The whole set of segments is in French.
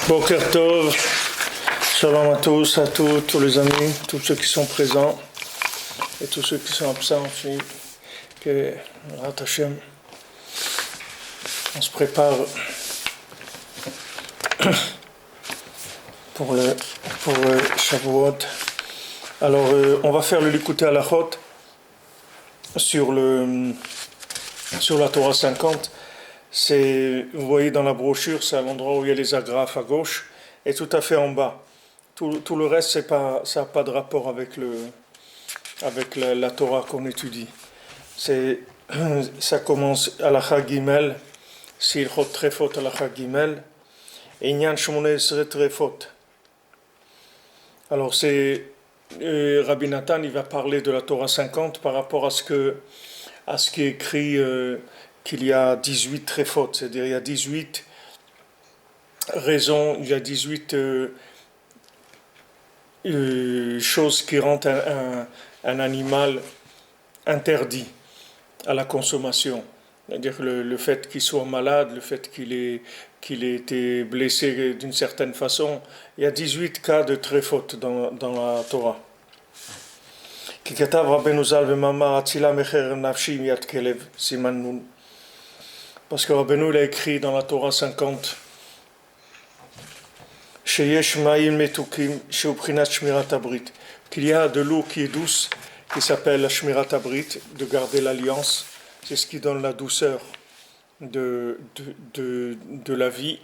Boker Tov, shalom à tous, à tous les amis, tous ceux qui sont présents et tous ceux qui sont absents aussi, que Rat Hashem, on se prépare pour Shavuot. Alors on va faire le Likutei Halachot sur la Torah 50. Vous voyez dans la brochure, c'est à l'endroit où il y a les agrafes à gauche, et tout à fait en bas. Tout le reste, ça n'a pas de rapport avec la Torah qu'on étudie. Ça commence à la Gimel, Silchot Trefot à la Gimel, et Inyan Shmoneh Esrei Trefot. Alors Rabbi Nathan, il va parler de la Torah 50 par rapport à ce qui est écrit qu'il y a 18 trefot, c'est-à-dire il y a 18 raisons, il y a 18 choses qui rendent un animal interdit à la consommation. C'est-à-dire le fait qu'il soit malade, le fait qu'il ait été blessé d'une certaine façon. Il y a 18 cas de trefot dans la Torah. Ki katav Rabbeinu Zal v'mamar atzila mecher nafshi miyad kelev siman nun. Parce que Rabbeinu il a écrit dans la Torah 50 Sheyesh ma'im metukim she'ubchinat shmirat habrit, qu'il y a de l'eau qui est douce, qui s'appelle la shmirat habrit, de garder l'alliance. C'est ce qui donne la douceur de la vie.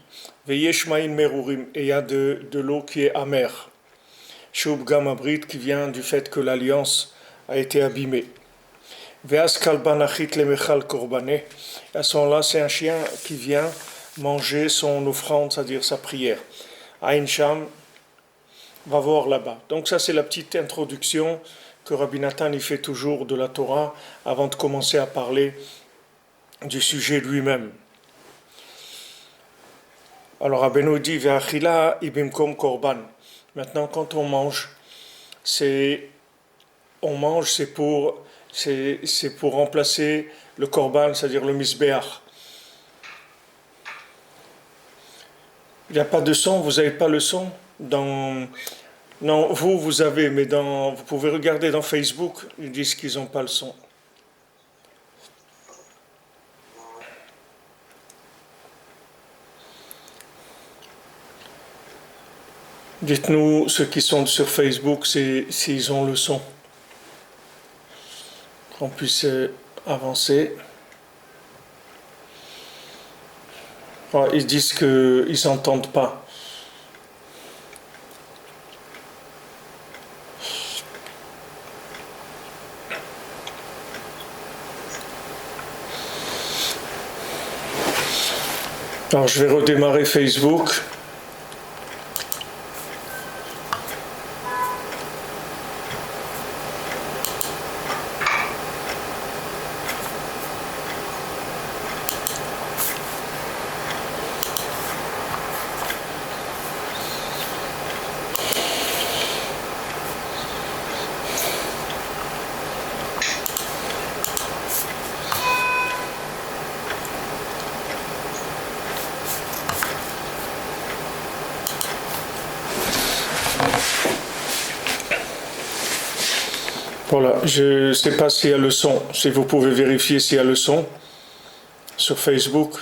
Veyesh ma'im merurim, et il y a de l'eau qui est amère. She'ubgam habrit, qui vient du fait que l'alliance a été abîmée. Ve'as kalban achit lemechal korbaneh. À ce moment-là, c'est un chien qui vient manger son offrande, c'est-à-dire sa prière. Aïn Sham, va voir là-bas. Donc ça, c'est la petite introduction que Rabbi Nathan y fait toujours de la Torah avant de commencer à parler du sujet lui-même. Alors Rabbeinu dit Ve'achila ibimkom korban. Maintenant, quand on mange, c'est pour remplacer le korban, c'est-à-dire le misbéach. Il n'y a pas de son, vous n'avez pas le son non, vous avez, mais vous pouvez regarder dans Facebook, ils disent qu'ils n'ont pas le son. Dites-nous, ceux qui sont sur Facebook, s'ils ont le son. Qu'on puisse avancer. Ils disent qu'ils n'entendent pas. Alors je vais redémarrer Facebook. Voilà, je ne sais pas s'il y a le son. Si vous pouvez vérifier s'il y a le son sur Facebook,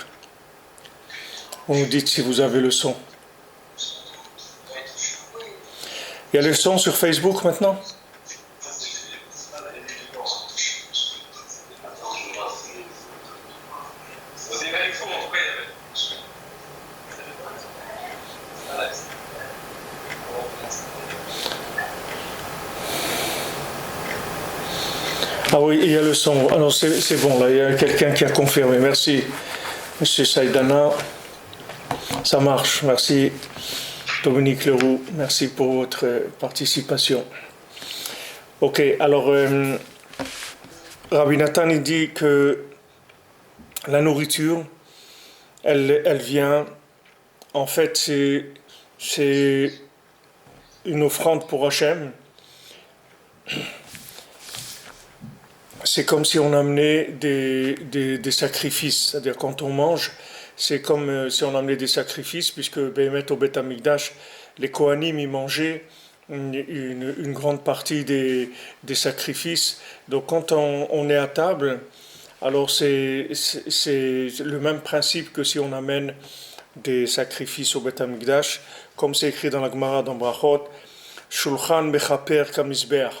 vous nous dites si vous avez le son. Il y a le son sur Facebook maintenant ? Ah oui, il y a le son. Alors c'est bon, là, il y a quelqu'un qui a confirmé. Merci, Monsieur Saïdana. Ça marche. Merci, Dominique Leroux. Merci pour votre participation. Ok, alors, Rabbi Nathan il dit que la nourriture, elle vient en fait, c'est une offrande pour Hachem. C'est comme si on amenait des sacrifices. C'est-à-dire quand on mange, c'est comme si on amenait des sacrifices, puisque Béhémet au Beth Amikdash, les Kohanim y mangeaient une grande partie des sacrifices. Donc quand on est à table, alors c'est le même principe que si on amène des sacrifices au Beth Amikdash, comme c'est écrit dans la Gemara dans Brachot, Shulchan Mechaper Kamizbeach,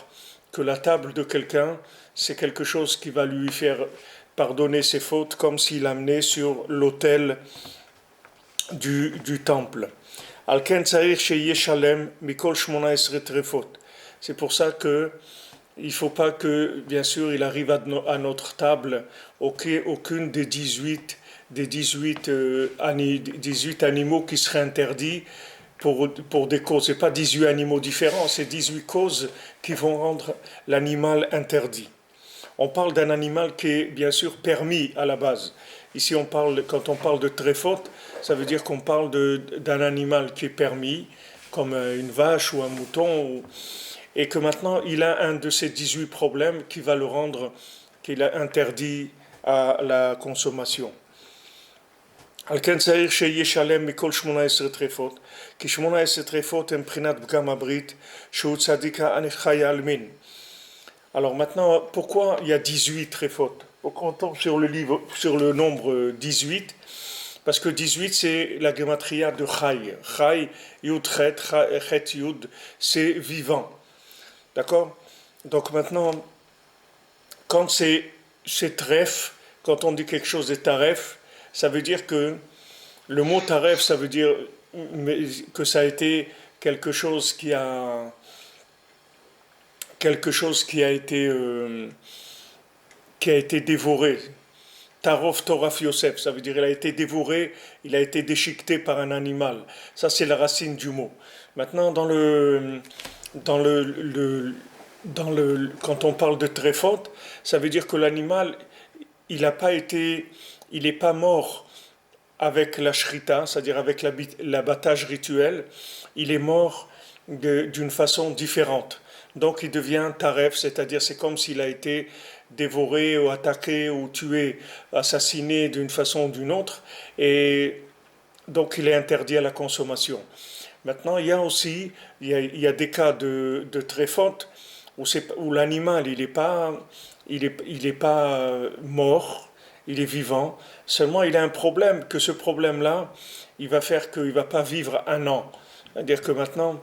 que la table de quelqu'un, c'est quelque chose qui va lui faire pardonner ses fautes, comme s'il amenait sur l'autel du temple. Alken Tzarich Sheyeh Shalem Mikol Shmona Esret Trefot. C'est pour ça que il ne faut pas que, bien sûr, il arrive à notre table aucune des 18 animaux qui seraient interdits pour des causes. Ce n'est pas 18 animaux différents, c'est 18 causes qui vont rendre l'animal interdit. On parle d'un animal qui est bien sûr permis à la base. Ici, quand on parle de tréfot, ça veut dire qu'on parle d'un animal qui est permis, comme une vache ou un mouton, et que maintenant il a un de ces 18 problèmes qui va le rendre, qu'il a interdit à la consommation. על כן צריך שיהיה שלם מכל 18 טרפות, כי 18 טרפות הם מבחינת פגם הברית, שהוא צדיק החי העלמין. Alors maintenant, pourquoi il y a 18 tréfot? Pourquoi on tombe sur le nombre 18? Parce que 18, c'est la gematria de Chai. Chai, Yud, Chet, Yud, c'est vivant. D'accord? Donc maintenant, quand c'est tref, quand on dit quelque chose est taref, ça veut dire que le mot taref, ça veut dire que ça a été quelque chose qui a été dévoré. Tarof Toraf Yosef, ça veut dire il a été dévoré, il a été déchiqueté par un animal. Ça, c'est la racine du mot. Maintenant, quand on parle de tréfot, ça veut dire que l'animal, il n'est pas mort avec la shrita, c'est-à-dire avec l'abattage rituel, il est mort d'une façon différente. Donc il devient taref, c'est-à-dire c'est comme s'il a été dévoré ou attaqué ou tué, assassiné d'une façon ou d'une autre, et donc il est interdit à la consommation. Maintenant, il y a des cas de tréfot où l'animal il est pas mort, il est vivant, seulement il a un problème, que ce problème-là, il va faire qu'il ne va pas vivre un an. C'est-à-dire que maintenant,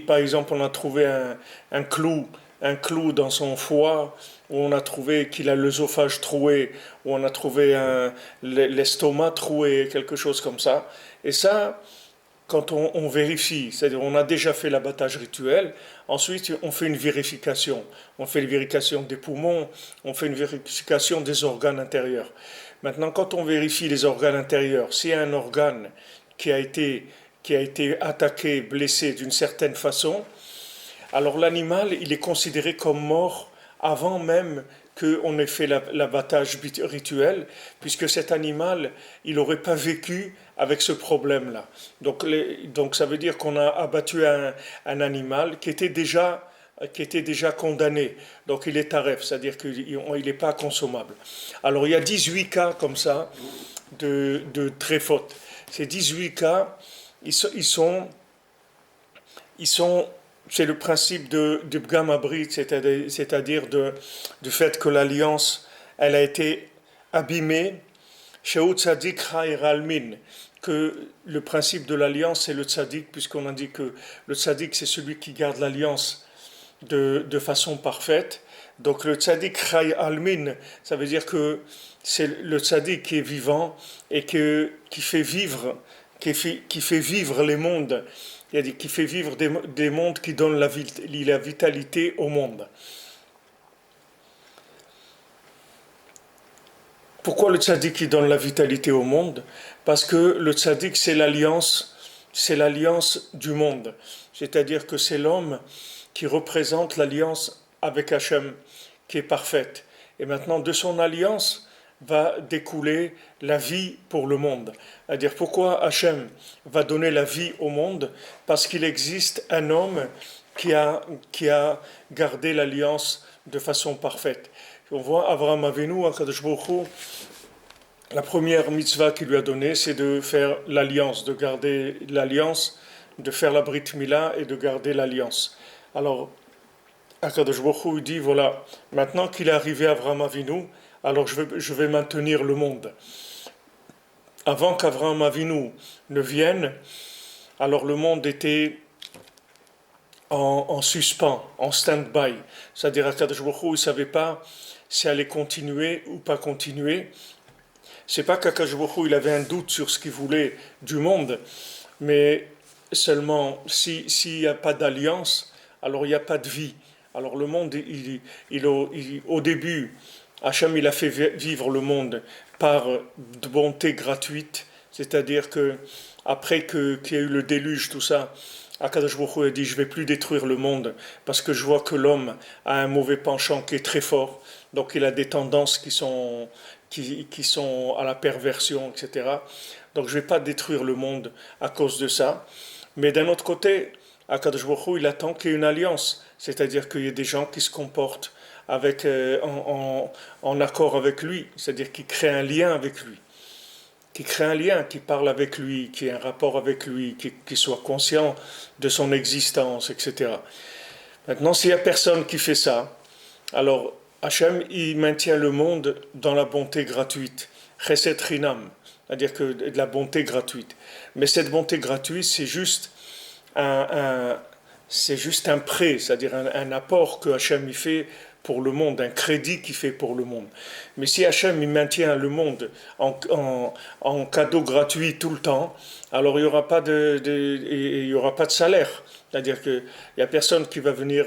par exemple, on a trouvé un clou dans son foie, où on a trouvé qu'il a l'œsophage troué, où on a trouvé l'estomac troué, quelque chose comme ça. Et ça, quand on vérifie, c'est-à-dire on a déjà fait l'abattage rituel, ensuite on fait une vérification. On fait une vérification des poumons, on fait une vérification des organes intérieurs. Maintenant, quand on vérifie les organes intérieurs, s'il y a un organe qui a été attaqué, blessé d'une certaine façon, alors l'animal, il est considéré comme mort avant même qu'on ait fait l'abattage rituel, puisque cet animal, il n'aurait pas vécu avec ce problème-là. Donc ça veut dire qu'on a abattu un animal qui était déjà condamné. Donc il est taref, c'est-à-dire qu'il n'est pas consommable. Alors il y a 18 cas comme ça de tréfot. Ces 18 cas, c'est le principe du Bgam Abrit, c'est-à-dire du fait que l'alliance, elle a été abîmée, Shehu Tzadik Chayr Almin, que le principe de l'alliance, c'est le Tzadik, puisqu'on a dit que le Tzadik, c'est celui qui garde l'alliance de façon parfaite. Donc le Tzadik Chayr Almin, ça veut dire que c'est le Tzadik qui est vivant et qui fait vivre les mondes. C'est-à-dire qui fait vivre des mondes qui donnent la vitalité au monde. Pourquoi le tzaddik qui donne la vitalité au monde? Parce que le tzaddik, c'est l'alliance du monde. C'est-à-dire que c'est l'homme qui représente l'alliance avec Hachem, qui est parfaite. Et maintenant, de son alliance, va découler la vie pour le monde. C'est-à-dire pourquoi Hachem va donner la vie au monde? Parce qu'il existe un homme qui a gardé l'alliance de façon parfaite. On voit Avraham Avinu, Akadosh Baruch Hu, la première mitzvah qu'il lui a donnée, c'est de faire l'alliance, de garder l'alliance, de faire la Brit Mila et de garder l'alliance. Alors, Akadosh Baruch Hu dit, voilà, maintenant qu'il est arrivé à Avraham Avinu, alors je vais maintenir le monde. Avant qu'Avraham Avinu ne vienne, alors le monde était en suspens, en stand-by. C'est-à-dire Akadosh Baruch Hu, il ne savait pas si allait continuer ou pas continuer. C'est pas qu'Akadosh Baruch Hu, il avait un doute sur ce qu'il voulait du monde, mais seulement s'il n'y a pas d'alliance, alors il n'y a pas de vie. Alors le monde, au début, Hachem il a fait vivre le monde par de bonté gratuite, c'est-à-dire que après qu'il y a eu le déluge, tout ça, Akadosh Baruch Hu a dit je ne vais plus détruire le monde parce que je vois que l'homme a un mauvais penchant qui est très fort, donc il a des tendances qui sont à la perversion, etc. Donc je ne vais pas détruire le monde à cause de ça. Mais d'un autre côté, Akadosh Baruch Hu, il attend qu'il y ait une alliance, c'est-à-dire qu'il y ait des gens qui se comportent en accord avec lui, c'est-à-dire qui créent un lien avec lui, qui crée un lien, qui parle avec lui, qui ait un rapport avec lui, qui soit conscient de son existence, etc. Maintenant, s'il n'y a personne qui fait ça, alors Hachem, il maintient le monde dans la bonté gratuite, chesed chinam, c'est-à-dire que de la bonté gratuite. Mais cette bonté gratuite, c'est juste un prêt, c'est-à-dire un apport que Hachem y fait pour le monde, un crédit qu'il fait pour le monde. Mais si Hachem il maintient le monde en cadeau gratuit tout le temps, alors il n'y aura pas il y aura pas de salaire. C'est-à-dire qu'il n'y a personne qui va venir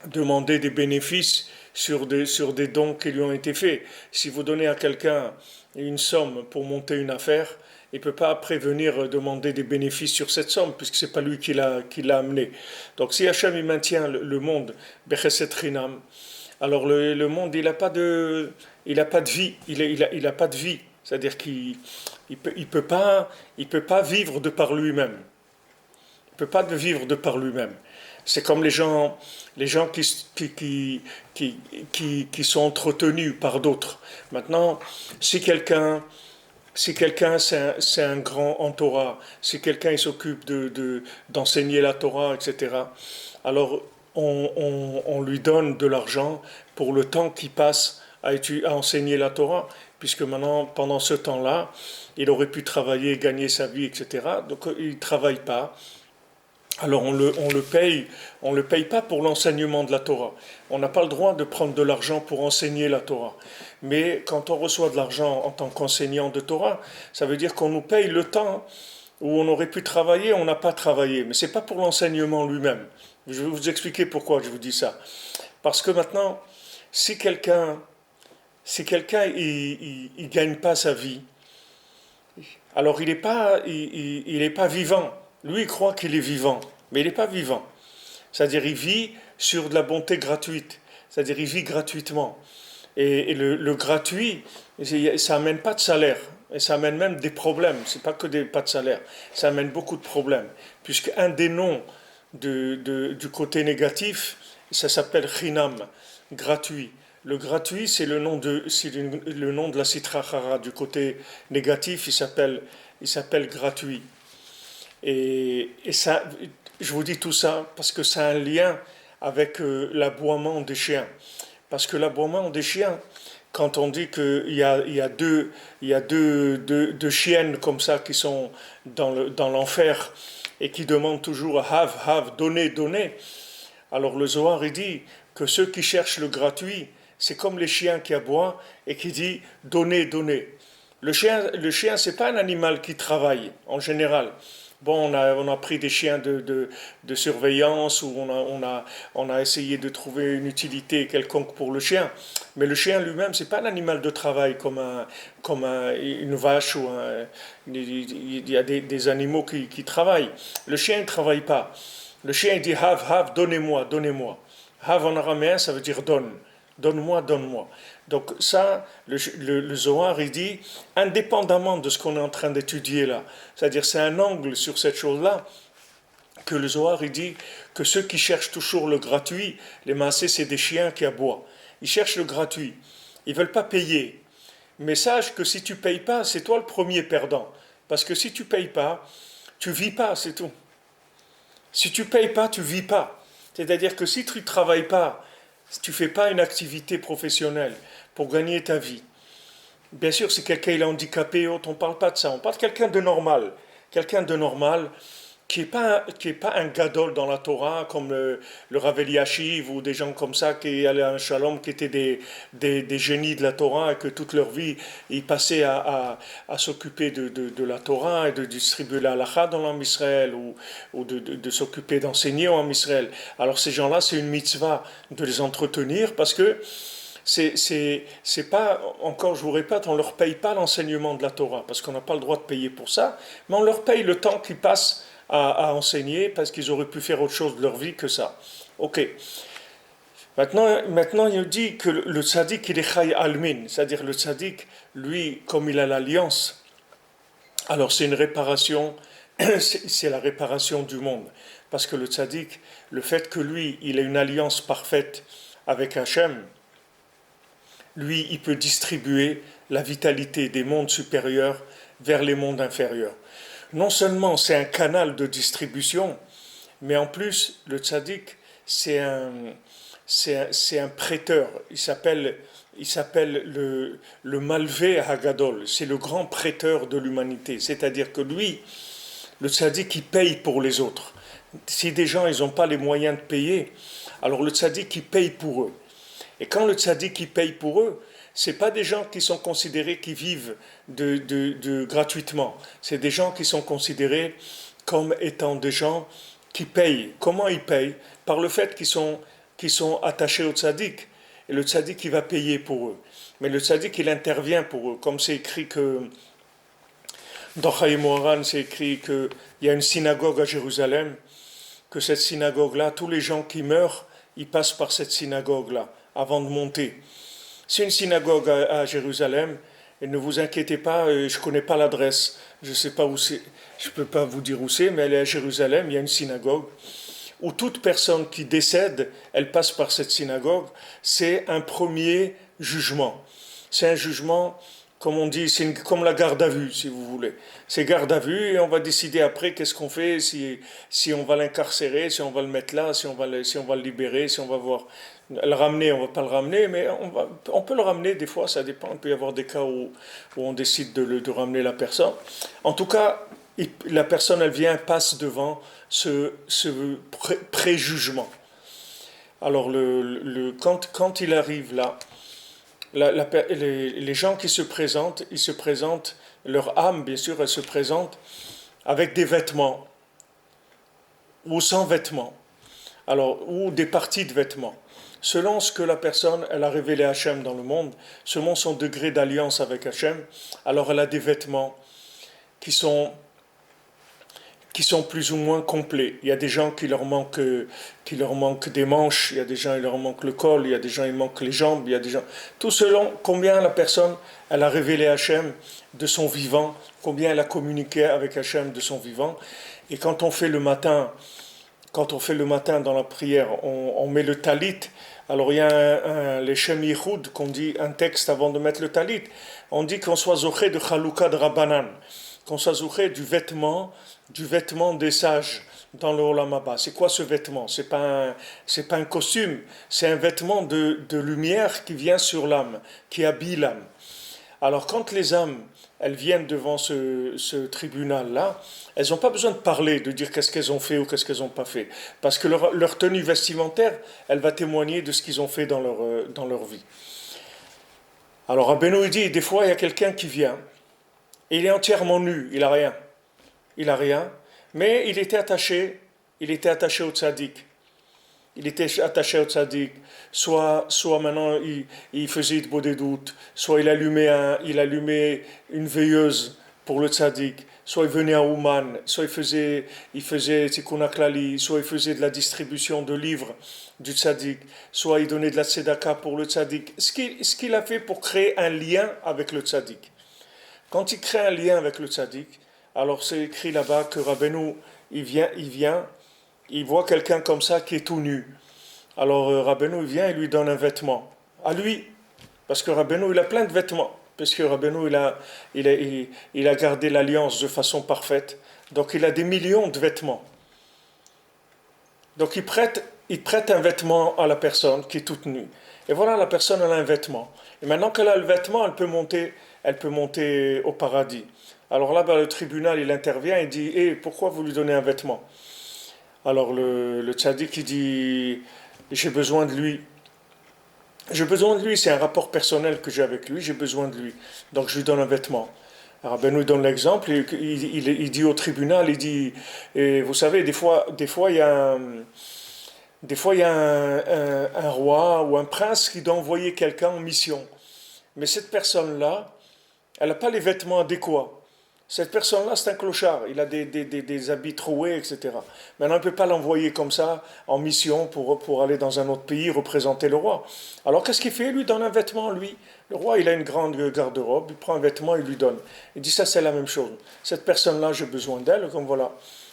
demander des bénéfices sur des dons qui lui ont été faits. Si vous donnez à quelqu'un une somme pour monter une affaire, il ne peut pas après venir demander des bénéfices sur cette somme, puisque ce n'est pas lui qui l'a amené. Donc si Hachem il maintient le monde, Becheset Rinam, alors le monde il n'a pas de vie, il a pas de vie, c'est-à-dire qu'il il peut pas vivre de par lui-même. Il ne peut pas vivre de par lui-même. C'est comme les gens qui sont entretenus par d'autres. Maintenant, si quelqu'un c'est un grand en Torah, si quelqu'un il s'occupe d'enseigner la Torah, etc., alors on lui donne de l'argent pour le temps qu'il passe à enseigner la Torah, puisque maintenant, pendant ce temps-là, il aurait pu travailler, gagner sa vie, etc. Donc il ne travaille pas. Alors on le paye pas pour l'enseignement de la Torah. On n'a pas le droit de prendre de l'argent pour enseigner la Torah. Mais quand on reçoit de l'argent en tant qu'enseignant de Torah, ça veut dire qu'on nous paye le temps où on aurait pu travailler, on n'a pas travaillé. Mais c'est pas pour l'enseignement lui-même. Je vais vous expliquer pourquoi je vous dis ça. Parce que maintenant, si quelqu'un il gagne pas sa vie, alors il est pas vivant. Lui, il croit qu'il est vivant, mais il n'est pas vivant. C'est-à-dire, il vit sur de la bonté gratuite. C'est-à-dire, il vit gratuitement. Et le gratuit, ça amène pas de salaire. Et ça amène même des problèmes. C'est pas que pas de salaire. Ça amène beaucoup de problèmes. Puisque un des noms du côté négatif, ça s'appelle chinam, gratuit. Le gratuit, c'est le nom de la Sitra Achara. Du côté négatif, il s'appelle gratuit. Et ça, je vous dis tout ça parce que ça a un lien avec l'aboiement des chiens. Parce que l'aboiement des chiens, quand on dit qu'il y a deux chiennes comme ça qui sont dans l'enfer et qui demandent toujours have, donner, alors le Zohar il dit que ceux qui cherchent le gratuit, c'est comme les chiens qui aboient et qui disent donner. Le chien c'est pas un animal qui travaille en général. Bon, on a pris des chiens de surveillance ou on a essayé de trouver une utilité quelconque pour le chien. Mais le chien lui-même, c'est pas un animal de travail comme une vache il y a des animaux qui travaillent. Le chien ne travaille pas. Le chien il dit have, donnez-moi. Have en araméen, ça veut dire donne. Donne-moi, donne-moi. Donc ça, le Zohar, il dit, indépendamment de ce qu'on est en train d'étudier là, c'est-à-dire c'est un angle sur cette chose-là, que le Zohar, il dit que ceux qui cherchent toujours le gratuit, les massés, c'est des chiens qui aboient. Ils cherchent le gratuit. Ils ne veulent pas payer. Mais sache que si tu ne payes pas, c'est toi le premier perdant. Parce que si tu ne payes pas, tu ne vis pas, c'est tout. Si tu ne payes pas, tu ne vis pas. C'est-à-dire que si tu ne travailles pas, si tu ne fais pas une activité professionnelle pour gagner ta vie, bien sûr, si quelqu'un est handicapé, on ne parle pas de ça. On parle de quelqu'un de normal. Quelqu'un de normal qui est pas un gadol dans la Torah, comme le Rav Eliashiv ou des gens comme ça qui allaient à un shalom, qui étaient des génies de la Torah et que toute leur vie, ils passaient à s'occuper de la Torah et de distribuer la halakha dans l'Am Israël ou de s'occuper d'enseigner en Israël. Alors ces gens-là, c'est une mitzvah de les entretenir parce que c'est pas, encore je vous répète, on ne leur paye pas l'enseignement de la Torah, parce qu'on n'a pas le droit de payer pour ça, mais on leur paye le temps qu'ils passent à enseigner, parce qu'ils auraient pu faire autre chose de leur vie que ça. Ok. Maintenant, il dit que le tzaddik, il est chay almin, c'est-à-dire le tzaddik, lui, comme il a l'alliance, alors c'est une réparation, c'est la réparation du monde, parce que le tzaddik, le fait que lui, il ait une alliance parfaite avec Hachem, lui, il peut distribuer la vitalité des mondes supérieurs vers les mondes inférieurs. Non seulement c'est un canal de distribution, mais en plus, le tzaddik, c'est un prêteur. Il s'appelle le Malvé Hagadol. C'est le grand prêteur de l'humanité. C'est-à-dire que lui, le tzaddik, il paye pour les autres. Si des gens, ils n'ont pas les moyens de payer, alors le tzaddik, il paye pour eux. Et quand le tzaddik, il paye pour eux, ce pas des gens qui sont considérés qui vivent gratuitement. C'est des gens qui sont considérés comme étant des gens qui payent. Comment ils payent? Par le fait qu'ils sont attachés au tzaddik. Et le tzaddik, il va payer pour eux. Mais le tzaddik, il intervient pour eux. Comme c'est écrit que dans Chaim Moharan, c'est écrit qu'il y a une synagogue à Jérusalem, que cette synagogue-là, tous les gens qui meurent, ils passent par cette synagogue-là avant de monter. C'est une synagogue à Jérusalem, et ne vous inquiétez pas, je ne connais pas l'adresse, je ne sais pas où c'est, je ne peux pas vous dire où c'est, mais elle est à Jérusalem, il y a une synagogue, où toute personne qui décède, elle passe par cette synagogue, c'est un premier jugement. C'est un jugement, comme on dit, comme la garde à vue, si vous voulez. C'est garde à vue, et on va décider après qu'est-ce qu'on fait, si on va l'incarcérer, si on va le mettre là, si on va le libérer, si on va voir... Le ramener, on ne va pas le ramener, mais on peut le ramener des fois, ça dépend. Il peut y avoir des cas où on décide de ramener la personne. En tout cas, la personne, elle vient, passe devant ce préjugement. Alors, quand il arrive là, les gens qui se présentent, ils se présentent, leur âme, bien sûr, elle se présente avec des vêtements ou sans vêtements, alors, ou des parties de vêtements. Selon ce que la personne elle a révélé à Hachem dans le monde, selon son degré d'alliance avec Hachem, alors elle a des vêtements qui sont plus ou moins complets. Il y a des gens qui leur manquent des manches, il y a des gens qui leur manquent le col, il y a des gens qui manquent les jambes, il y a des gens... Tout selon combien la personne elle a révélé à Hachem de son vivant, combien elle a communiqué avec Hachem de son vivant. Et quand on fait le matin dans la prière, on met le talit. Alors il y a les Shem Yichud qu'on dit un texte avant de mettre le talit. On dit qu'on soit zoché de Chalouka de Rabbanan, qu'on soit zoché du vêtement des sages dans le Olam Haba. C'est quoi ce vêtement? C'est pas un costume, c'est un vêtement de lumière qui vient sur l'âme, qui habille l'âme. Alors quand les âmes elles viennent devant ce tribunal-là, elles n'ont pas besoin de parler, de dire qu'est-ce qu'elles ont fait ou qu'est-ce qu'elles n'ont pas fait. Parce que leur tenue vestimentaire, elle va témoigner de ce qu'ils ont fait dans leur vie. Alors Rabbeinu dit, des fois il y a quelqu'un qui vient, et il est entièrement nu, il n'a rien. Il n'a rien, mais il était attaché au tzaddik. Il était attaché au tzaddik, soit maintenant il faisait de beaux des doutes, soit il allumait une veilleuse pour le tzaddik, soit il venait à Ouman, soit il faisait Tikkun HaKlali, soit il faisait de la distribution de livres du tzaddik, soit il donnait de la tzedaka pour le tzaddik. Ce qu'il a fait pour créer un lien avec le tzaddik. Quand il crée un lien avec le tzaddik, alors c'est écrit là-bas que Rabbeinu, il voit quelqu'un comme ça qui est tout nu. Alors Rabbeinu, il vient et lui donne un vêtement. À lui, parce que Rabbeinu, il a plein de vêtements. Parce que Rabbeinu, il a gardé l'alliance de façon parfaite. Donc il a des millions de vêtements. Donc il prête un vêtement à la personne qui est toute nue. Et voilà, la personne, elle a un vêtement. Et maintenant qu'elle a le vêtement, elle peut monter au paradis. Alors là, le tribunal, il intervient et dit, pourquoi vous lui donnez un vêtement? Alors le tzaddik, il dit, j'ai besoin de lui. J'ai besoin de lui, c'est un rapport personnel que j'ai avec lui, j'ai besoin de lui. Donc je lui donne un vêtement. Alors Ben nous donne l'exemple, il dit au tribunal, il dit, et vous savez, des fois il y a un roi ou un prince qui doit envoyer quelqu'un en mission. Mais cette personne-là, elle n'a pas les vêtements adéquats. Cette personne-là, c'est un clochard. Il a des habits troués, etc. Maintenant, on ne peut pas l'envoyer comme ça en mission pour aller dans un autre pays représenter le roi. Alors, qu'est-ce qu'il fait? Il lui donne un vêtement, lui. Le roi, il a une grande garde-robe. Il prend un vêtement, il lui donne. Il dit, ça, c'est la même chose. Cette personne-là, j'ai besoin d'elle. Comme voilà,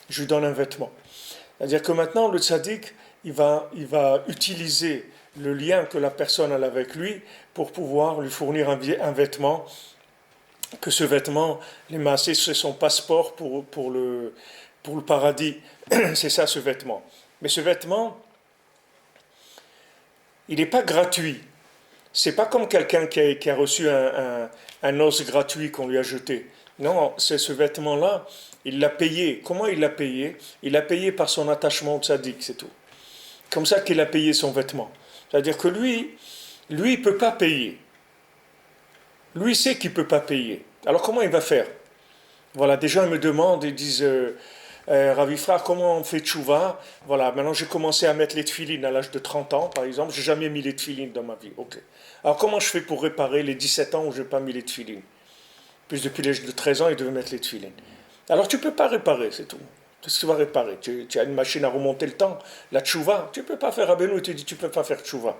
je lui donne un vêtement. C'est-à-dire que maintenant, le tzaddik, il va utiliser le lien que la personne a avec lui pour pouvoir lui fournir un vêtement, que ce vêtement, les massés, c'est son passeport pour le paradis. C'est ça, ce vêtement. Mais ce vêtement, il n'est pas gratuit. C'est pas comme quelqu'un qui a reçu un os gratuit qu'on lui a jeté. Non, c'est ce vêtement-là, il l'a payé. Comment il l'a payé? Il l'a payé par son attachement au tzaddik, c'est tout. Comme ça qu'il a payé son vêtement. C'est-à-dire que lui, il ne peut pas payer. Lui sait qu'il ne peut pas payer. Alors comment il va faire? Voilà, des gens me demandent, ils disent, Ravi Frère, comment on fait tchouva? Voilà, maintenant j'ai commencé à mettre les tefilines à l'âge de 30 ans, par exemple. J'ai jamais mis les tefilines dans ma vie. Ok. Alors comment je fais pour réparer les 17 ans où je n'ai pas mis les tefilines? Puis depuis l'âge de 13 ans, il devait mettre les tefilines. Alors tu ne peux pas réparer, c'est tout. Qu'est-ce que tu vas réparer? Tu as une machine à remonter le temps, la tchouva. Tu ne peux pas faire Rabbeinu, il te dit tu ne peux pas faire tchouva.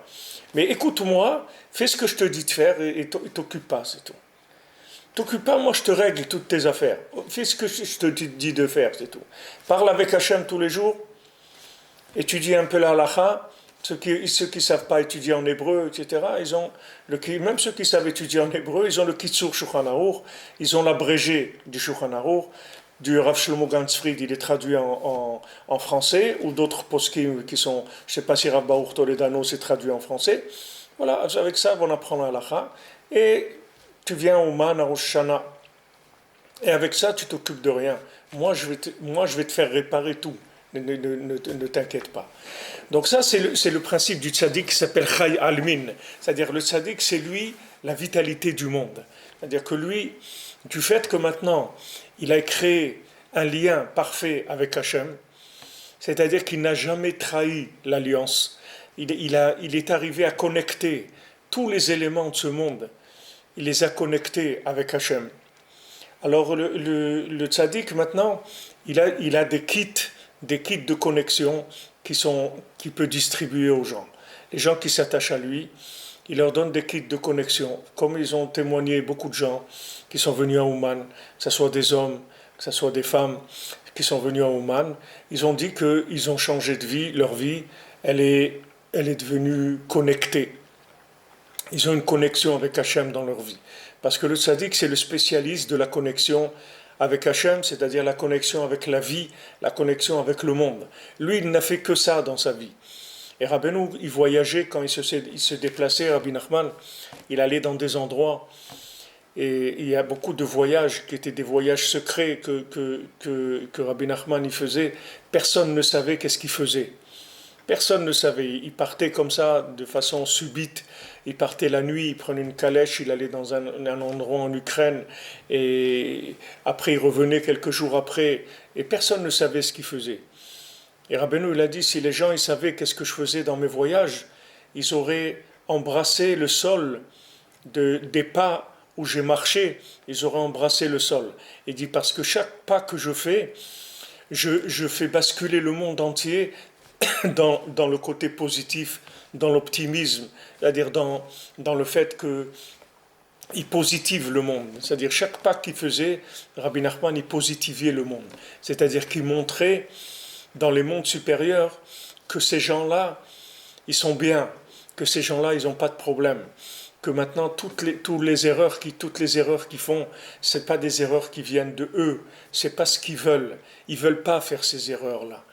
Mais écoute-moi, fais ce que je te dis de faire et t'occupe pas, c'est tout. T'occupe pas, moi je te règle toutes tes affaires. Fais ce que je te dis de faire, c'est tout. Parle avec Hachem tous les jours, étudie un peu la halakha. Ceux qui ne savent pas étudier en hébreu, etc., même ceux qui savent étudier en hébreu, ils ont le Kitsur Shulchan Aruch, ils ont l'abrégé du Shulchan Aruch, du Rav Shlomo Ganzfried, il est traduit en français, ou d'autres poskim qui sont, je ne sais pas si Rav Baruch Toledano s'est traduit en français. Voilà, avec ça, on apprend la halakha, et tu viens au Man à Rosh Hashanah, et avec ça, tu t'occupes de rien. Moi, je vais te faire réparer tout. Ne t'inquiète pas. Donc ça, c'est le principe du tzaddik qui s'appelle Chay Almin. C'est-à-dire le tzaddik, c'est lui la vitalité du monde. C'est-à-dire que lui, du fait que maintenant, il a créé un lien parfait avec Hachem, c'est-à-dire qu'il n'a jamais trahi l'alliance. Il est arrivé à connecter tous les éléments de ce monde. Il les a connectés avec Hachem. Alors le tzaddik, maintenant, il a des kits de connexion qu'il peut distribuer aux gens. Les gens qui s'attachent à lui, il leur donne des kits de connexion. Comme ils ont témoigné beaucoup de gens qui sont venus à Ouman, que ce soit des hommes, que ce soit des femmes qui sont venus à Ouman, ils ont dit qu'ils ont changé de vie, leur vie, elle est devenue connectée. Ils ont une connexion avec Hachem dans leur vie. Parce que le tzaddik, c'est le spécialiste de la connexion avec Hachem, c'est-à-dire la connexion avec la vie, la connexion avec le monde. Lui, il n'a fait que ça dans sa vie. Et Rabbeinu, il voyageait quand il se déplaçait, Rabbi Nachman, il allait dans des endroits, et il y a beaucoup de voyages qui étaient des voyages secrets que Rabbi Nachman y faisait. Personne ne savait qu'est-ce qu'il faisait. Personne ne savait. Il partait comme ça, de façon subite. Il partait la nuit, il prenait une calèche, il allait dans un endroit en Ukraine, et après il revenait quelques jours après, et personne ne savait ce qu'il faisait. Et Rabbeinu, il a dit, si les gens ils savaient qu'est-ce que je faisais dans mes voyages, ils auraient embrassé le sol des pas où j'ai marché, ils auraient embrassé le sol. Il dit parce que chaque pas que je fais, je fais basculer le monde entier dans le côté positif, dans l'optimisme, c'est-à-dire dans le fait qu'il positive le monde. C'est-à-dire chaque pas qu'il faisait, Rabbi Nachman, il positiviait le monde. C'est-à-dire qu'il montrait dans les mondes supérieurs que ces gens-là, ils sont bien, que ces gens-là, ils n'ont pas de problème, que maintenant toutes les erreurs qu'ils font, c'est pas des erreurs qui viennent de eux, c'est pas ce qu'ils veulent. Ils veulent pas faire ces erreurs-là.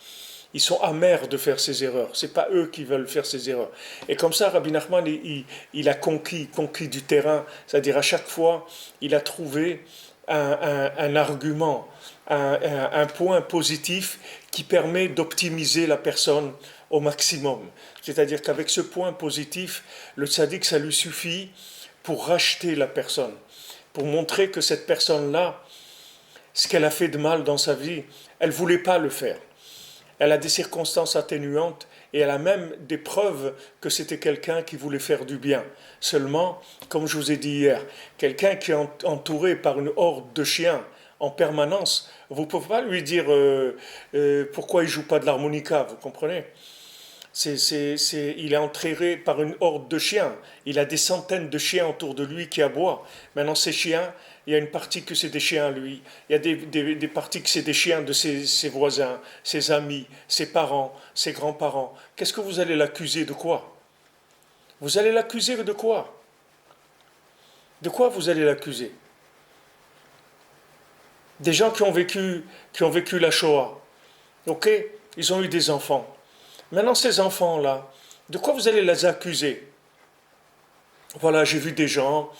Ils sont amers de faire ces erreurs. C'est pas eux qui veulent faire ces erreurs. Et comme ça, Rabbi Nachman, il a conquis du terrain. C'est-à-dire à chaque fois, il a trouvé un argument, un point positif qui permet d'optimiser la personne au maximum. C'est-à-dire qu'avec ce point positif, le tzaddik, ça lui suffit pour racheter la personne, pour montrer que cette personne-là, ce qu'elle a fait de mal dans sa vie, elle ne voulait pas le faire. Elle a des circonstances atténuantes et elle a même des preuves que c'était quelqu'un qui voulait faire du bien. Seulement, comme je vous ai dit hier, quelqu'un qui est entouré par une horde de chiens en permanence, vous ne pouvez pas lui dire pourquoi il ne joue pas de l'harmonica, vous comprenez ? Il est entraîné par une horde de chiens. Il a des centaines de chiens autour de lui qui aboient. Maintenant, ces chiens, il y a une partie que c'est des chiens à lui. Il y a des parties que c'est des chiens de ses voisins, ses amis, ses parents, ses grands-parents. Qu'est-ce que vous allez l'accuser de quoi ? Vous allez l'accuser de quoi ? De quoi vous allez l'accuser ? Des gens qui ont vécu la Shoah. Ok ? Ils ont eu des enfants. Maintenant, ces enfants-là, de quoi vous allez les accuser ? Voilà, j'ai vu des gens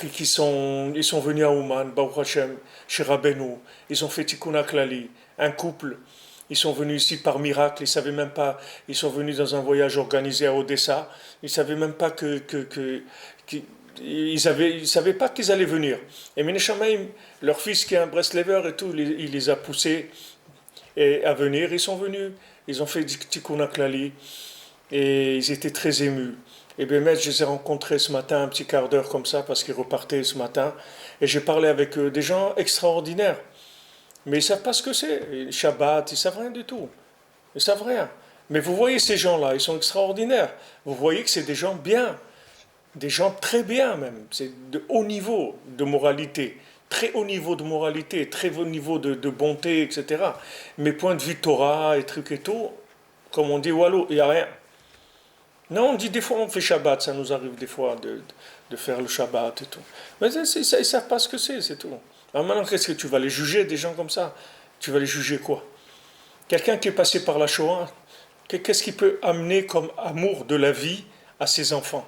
ils sont venus à Ouman, Baruch Hashem, chez Rabbeinu, ils ont fait Tikkun HaKlali, un couple, ils sont venus ici par miracle, ils savaient même pas, ils sont venus dans un voyage organisé à Odessa, ils savaient même pas ils savaient pas qu'ils allaient venir. Et Meneshamaim, leur fils qui est un Breslever et tout, il les a poussés à venir, ils sont venus. Ils ont fait Tikkun HaKlali et ils étaient très émus. Et bien, je les ai rencontrés ce matin, un petit quart d'heure comme ça, parce qu'ils repartaient ce matin. Et j'ai parlé avec eux, des gens extraordinaires. Mais ils ne savent pas ce que c'est. Shabbat, ils ne savent rien du tout. Ils ne savent rien. Mais vous voyez ces gens-là, ils sont extraordinaires. Vous voyez que c'est des gens bien. Des gens très bien même. C'est de haut niveau de moralité. Très haut niveau de moralité, très haut niveau de bonté, etc. Mais point de vue Torah et trucs et tout, comme on dit Wallo, il n'y a rien. Non, on dit des fois on fait Shabbat, ça nous arrive des fois de faire le Shabbat et tout. Mais ils ne savent pas ce que c'est tout. Alors maintenant, qu'est-ce que tu vas les juger, des gens comme ça ? Tu vas les juger quoi ? Quelqu'un qui est passé par la Shoah, qu'est-ce qu'il peut amener comme amour de la vie à ses enfants ?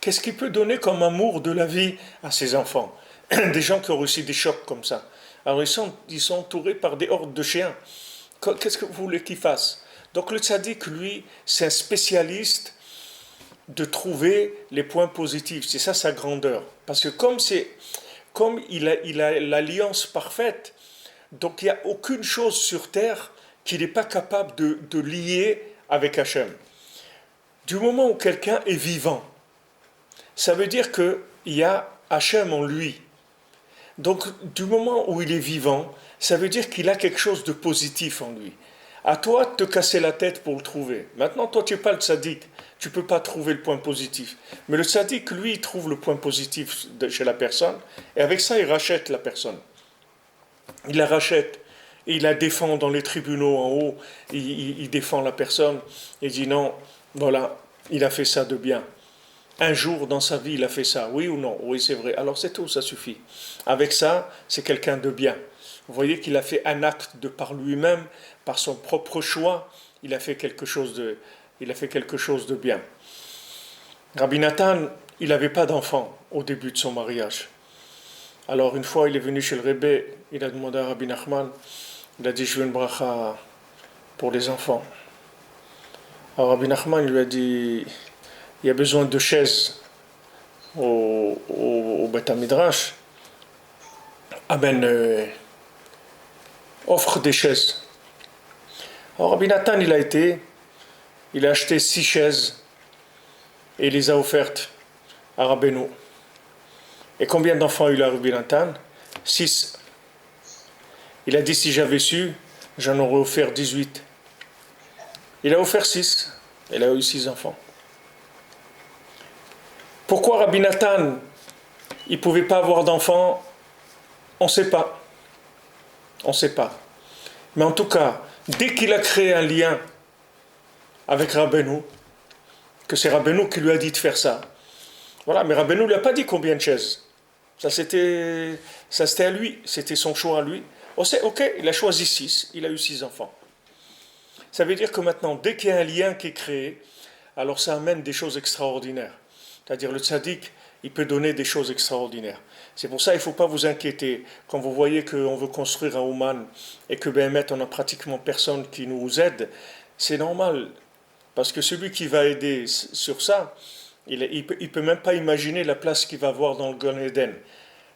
Qu'est-ce qu'il peut donner comme amour de la vie à ses enfants ? Des gens qui ont reçu des chocs comme ça. Alors ils sont entourés par des hordes de chiens. Qu'est-ce que vous voulez qu'ils fassent ? Donc le tzaddik, lui, c'est un spécialiste de trouver les points positifs. C'est ça sa grandeur. Parce que comme il a l'alliance parfaite, donc il n'y a aucune chose sur terre qu'il n'est pas capable de lier avec Hachem. Du moment où quelqu'un est vivant, ça veut dire qu'il y a Hachem en lui. Donc, du moment où il est vivant, ça veut dire qu'il a quelque chose de positif en lui. À toi de te casser la tête pour le trouver. Maintenant, toi, tu n'es pas le tzaddik. Tu ne peux pas trouver le point positif. Mais le tzaddik, lui, il trouve le point positif chez la personne. Et avec ça, il rachète la personne. Il la rachète. Et il la défend dans les tribunaux en haut. Il défend la personne. Il dit non, voilà, il a fait ça de bien. Un jour dans sa vie, il a fait ça. Oui ou non ? Oui, c'est vrai. Alors c'est tout, ça suffit. Avec ça, c'est quelqu'un de bien. Vous voyez qu'il a fait un acte de par lui-même, par son propre choix, il a fait quelque chose de bien. Rabbi Nathan, il n'avait pas d'enfant au début de son mariage. Alors une fois, il est venu chez le Rebbe, il a demandé à Rabbi Nachman, il a dit, je veux une bracha pour les enfants. Alors Rabbi Nachman, il lui a dit, il y a besoin de chaises au Beth Midrash. Offre des chaises. Alors Rabbi Nathan, il a acheté 6 chaises et il les a offertes à Rabbeinu. Et combien d'enfants a eu Rabbi Nathan? 6. Il a dit si j'avais su, j'en aurais offert 18. Il a offert 6. Il a eu 6 enfants. Pourquoi Rabbi Nathan, il ne pouvait pas avoir d'enfants? On ne sait pas. On ne sait pas. Mais en tout cas, dès qu'il a créé un lien avec Rabbeinu, que c'est Rabbeinu qui lui a dit de faire ça, voilà, mais Rabbeinu ne lui a pas dit combien de chaises. Ça c'était à lui, c'était son choix à lui. On sait, ok, il a choisi 6, il a eu 6 enfants. Ça veut dire que maintenant, dès qu'il y a un lien qui est créé, alors ça amène des choses extraordinaires. C'est-à-dire le tzaddik, il peut donner des choses extraordinaires. C'est pour ça qu'il ne faut pas vous inquiéter. Quand vous voyez qu'on veut construire un Ouman et que on n'a pratiquement personne qui nous aide, c'est normal. Parce que celui qui va aider sur ça, il ne peut même pas imaginer la place qu'il va avoir dans le Gan Eden.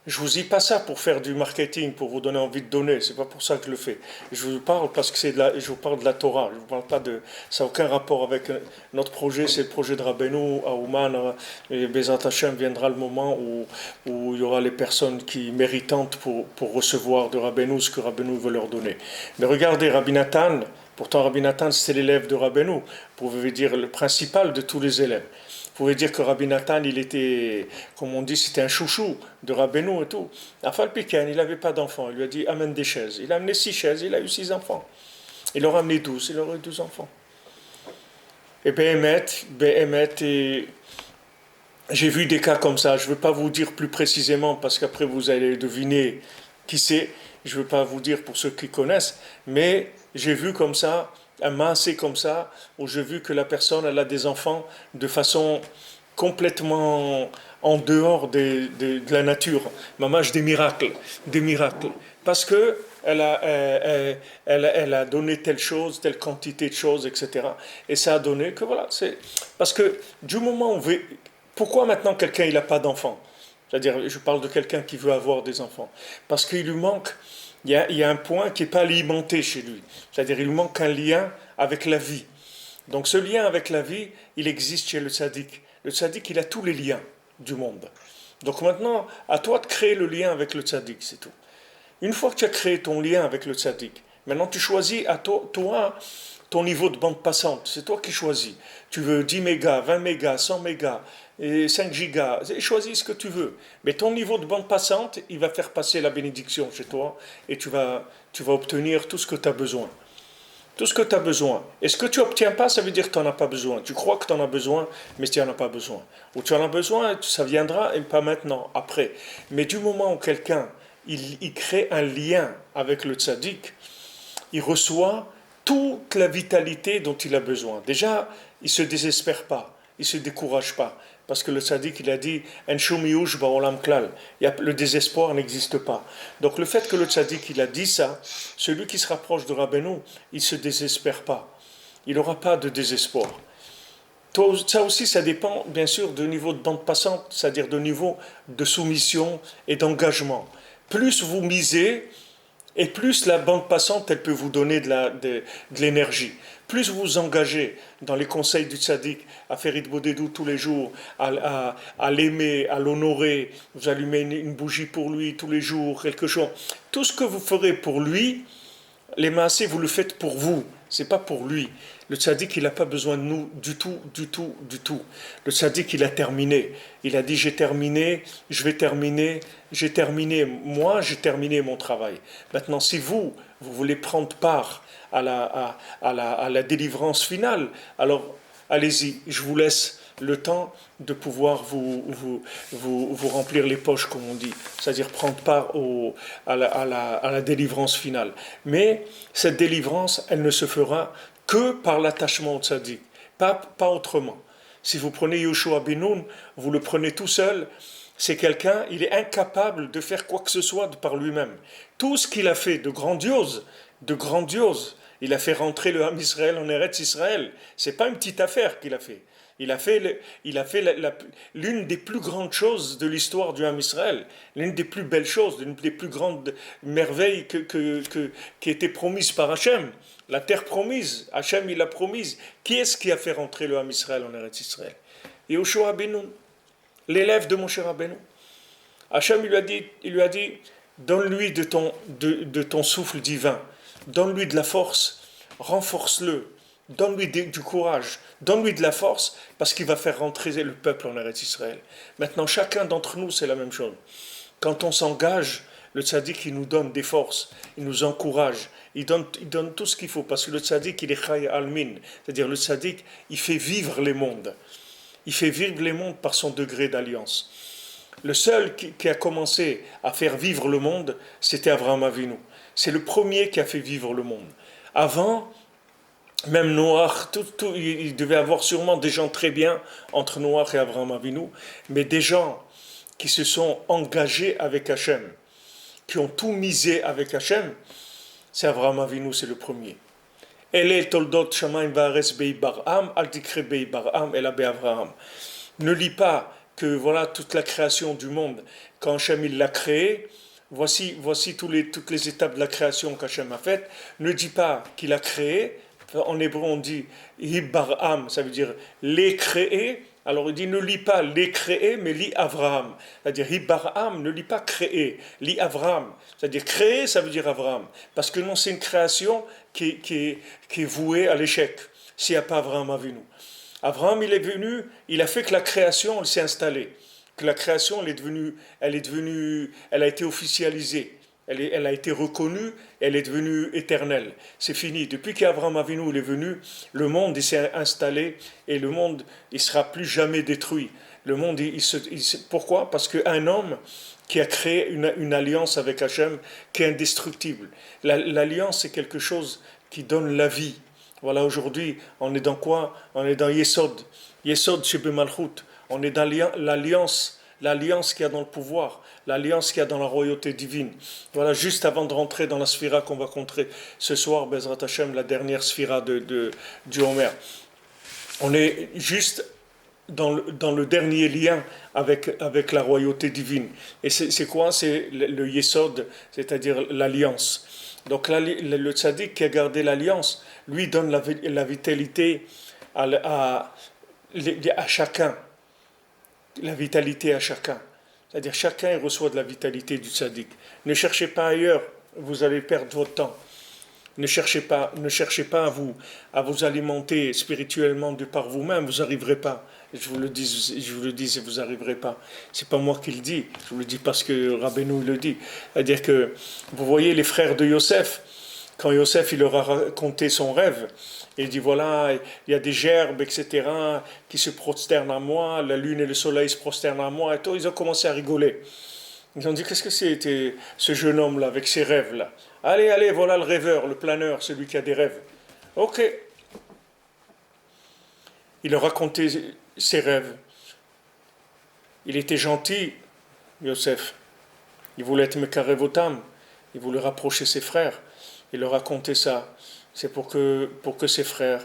Je vous dis pas ça pour faire du marketing, pour vous donner envie de donner. C'est pas pour ça que je le fais. Je vous parle parce que je vous parle de la Torah. Je vous parle pas de, ça n'a aucun rapport avec notre projet. C'est le projet de Rabbeinu à Ouman. Et Bezat Hashem viendra le moment où il y aura les personnes qui méritantes pour recevoir de Rabbeinu ce que Rabbeinu veut leur donner. Mais regardez Rabbi Nathan. Pourtant Rabbi Nathan c'est l'élève de Rabbeinu. Vous pouvez dire le principal de tous les élèves. Vous pouvez dire que Rabbi Nathan, il était, comme on dit, c'était un chouchou de Rabbeinu et tout. Afal Piken, il n'avait pas d'enfants. Il lui a dit, amène des chaises. Il a amené 6 chaises, il a eu 6 enfants. Il leur a amené 12, il aurait eu 12 enfants. Et et j'ai vu des cas comme ça. Je ne veux pas vous dire plus précisément, parce qu'après vous allez deviner qui c'est. Je ne veux pas vous dire pour ceux qui connaissent, mais j'ai vu comme ça, un massé comme ça, où j'ai vu que la personne elle a des enfants de façon complètement en dehors de la nature. Mamage des miracles. Parce que elle a donné telle chose, telle quantité de choses, etc. Et ça a donné que voilà, c'est parce que du moment où pourquoi maintenant quelqu'un il n'a pas d'enfants? C'est-à-dire, je parle de quelqu'un qui veut avoir des enfants. Parce qu'il lui manque, il y a un point qui n'est pas alimenté chez lui. C'est-à-dire, il lui manque un lien avec la vie. Donc ce lien avec la vie, il existe chez le tzaddik. Le tzaddik, il a tous les liens du monde. Donc maintenant, à toi de créer le lien avec le tzaddik, c'est tout. Une fois que tu as créé ton lien avec le tzaddik, maintenant tu choisis à toi ton niveau de bande passante. C'est toi qui choisis. Tu veux 10 mégas, 20 mégas, 100 mégas, et 5 gigas. Choisis ce que tu veux. Mais ton niveau de bande passante, il va faire passer la bénédiction chez toi et tu vas obtenir tout ce que tu as besoin. Tout ce que tu as besoin. Et ce que tu n'obtiens pas, ça veut dire que tu n'en as pas besoin. Tu crois que tu en as besoin, mais tu n'en as pas besoin. Ou tu en as besoin, ça viendra, et pas maintenant, après. Mais du moment où quelqu'un, il crée un lien avec le tzaddik, il reçoit toute la vitalité dont il a besoin. Déjà, il ne se désespère pas, il ne se décourage pas. Parce que le tzaddik, il a dit En shumiyush ba'olam klal. Le désespoir n'existe pas. Donc le fait que le tzaddik, il a dit ça, celui qui se rapproche de Rabbeinu, il ne se désespère pas. Il n'aura pas de désespoir. Ça aussi, ça dépend bien sûr du niveau de bande passante, c'est-à-dire de niveau de soumission et d'engagement. Plus vous misez, et plus la bande passante, elle peut vous donner de l'énergie. Plus vous vous engagez dans les conseils du tzaddik, à faire Idbodedou tous les jours, à l'aimer, à l'honorer, vous allumez une bougie pour lui tous les jours, quelque chose. Tout ce que vous ferez pour lui, les maasés, vous le faites pour vous, c'est pas pour lui. Le tzaddik, il n'a pas besoin de nous du tout. Le tzaddik, il a terminé. Il a dit, j'ai terminé, je vais terminer, j'ai terminé. Moi, j'ai terminé mon travail. Maintenant, si vous voulez prendre part à la délivrance finale, alors allez-y, je vous laisse le temps de pouvoir vous remplir les poches, comme on dit, c'est-à-dire prendre part à la délivrance finale. Mais cette délivrance, elle ne se fera que par l'attachement au tzaddik, pas autrement. Si vous prenez Yoshua ben Nun, vous le prenez tout seul, c'est quelqu'un, il est incapable de faire quoi que ce soit par lui-même. Tout ce qu'il a fait de grandiose, il a fait rentrer le Ham Israël en Eretz Israël. C'est pas une petite affaire qu'il a fait. Il a fait l'une des plus grandes choses de l'histoire du Ham Israël, l'une des plus belles choses, l'une des plus grandes merveilles qui était promise par Hachem. La terre promise, Hachem il l'a promise. Qui est-ce qui a fait rentrer le Ham Israël en Eretz Israël? Yoshua ben Nun, l'élève de Moshe Rabbeinu. Hachem il lui a dit, donne-lui de ton souffle divin, donne-lui de la force, renforce-le, donne-lui du courage, donne-lui de la force, parce qu'il va faire rentrer le peuple en Eretz Israël. Maintenant, chacun d'entre nous, c'est la même chose. Quand on s'engage, le tzaddik, il nous donne des forces, il nous encourage, il donne tout ce qu'il faut, parce que le tzaddik, il est chay almin, c'est-à-dire le tzaddik, il fait vivre les mondes. Il fait vivre les mondes par son degré d'alliance. Le seul qui a commencé à faire vivre le monde, c'était Abraham Avinu. C'est le premier qui a fait vivre le monde. Avant, même Noach, il devait y avoir sûrement des gens très bien entre Noach et Abraham Avinu, mais des gens qui se sont engagés avec Hachem, qui ont tout misé avec Hachem, c'est Abraham Avinu, c'est le premier. Ne lis pas que voilà toute la création du monde, quand Hachem il l'a créé, voici toutes les étapes de la création qu'Hachem a faites. Ne dis pas qu'il a créé, en hébreu on dit Hibarham, ça veut dire les créer. Alors il dit ne lis pas les créer, mais lis Avraham. C'est-à-dire Hibarham, ne lis pas créer, lis Avraham. C'est-à-dire créer, ça veut dire Avraham. Parce que non, c'est une création qui est vouée à l'échec, s'il n'y a pas Avraham Avinu. Avraham, il est venu, il a fait que la création, elle s'est installée. Que la création, elle a été officialisée. Elle a été reconnue, elle est devenue éternelle. C'est fini. Depuis qu'Abraham Avinu il est venu, le monde il s'est installé et le monde il sera plus jamais détruit. Le monde, pourquoi? Parce qu'un homme qui a créé une alliance avec Hachem qui est indestructible. L'alliance c'est quelque chose qui donne la vie. Voilà, aujourd'hui, on est dans quoi? On est dans Yesod. Yesod chez Bemalchut. On est dans l'alliance qu'il y a dans le pouvoir, l'alliance qu'il y a dans la royauté divine. Voilà, juste avant de rentrer dans la sphira qu'on va contrer ce soir, Bezrat Hashem, la dernière sphira du Homer. On est juste dans le dernier lien avec la royauté divine. Et c'est quoi? C'est le Yesod, c'est-à-dire l'alliance. Donc le tzaddik qui a gardé l'alliance, lui donne la vitalité à chacun. La vitalité à chacun. C'est-à-dire chacun reçoit de la vitalité du tzaddik. Ne cherchez pas ailleurs, vous allez perdre votre temps. Ne cherchez pas à vous alimenter spirituellement de par vous-même, vous n'arriverez pas. Je vous le dis, vous n'arriverez pas. C'est pas moi qui le dis, je vous le dis parce que Rabbeinu le dit. C'est-à-dire que vous voyez les frères de Yosef, quand Yosef il leur a raconté son rêve, il dit voilà, il y a des gerbes, etc., qui se prosternent à moi, la lune et le soleil se prosternent à moi, et tout. Ils ont commencé à rigoler. Ils ont dit qu'est-ce que c'était ce jeune homme-là avec ses rêves-là? Allez, voilà le rêveur, le planeur, celui qui a des rêves. Ok. Il leur racontait ses rêves. Il était gentil, Yosef. Il voulait être Mekarevotam. Il voulait rapprocher ses frères. Il leur racontait ça. C'est pour que ses frères,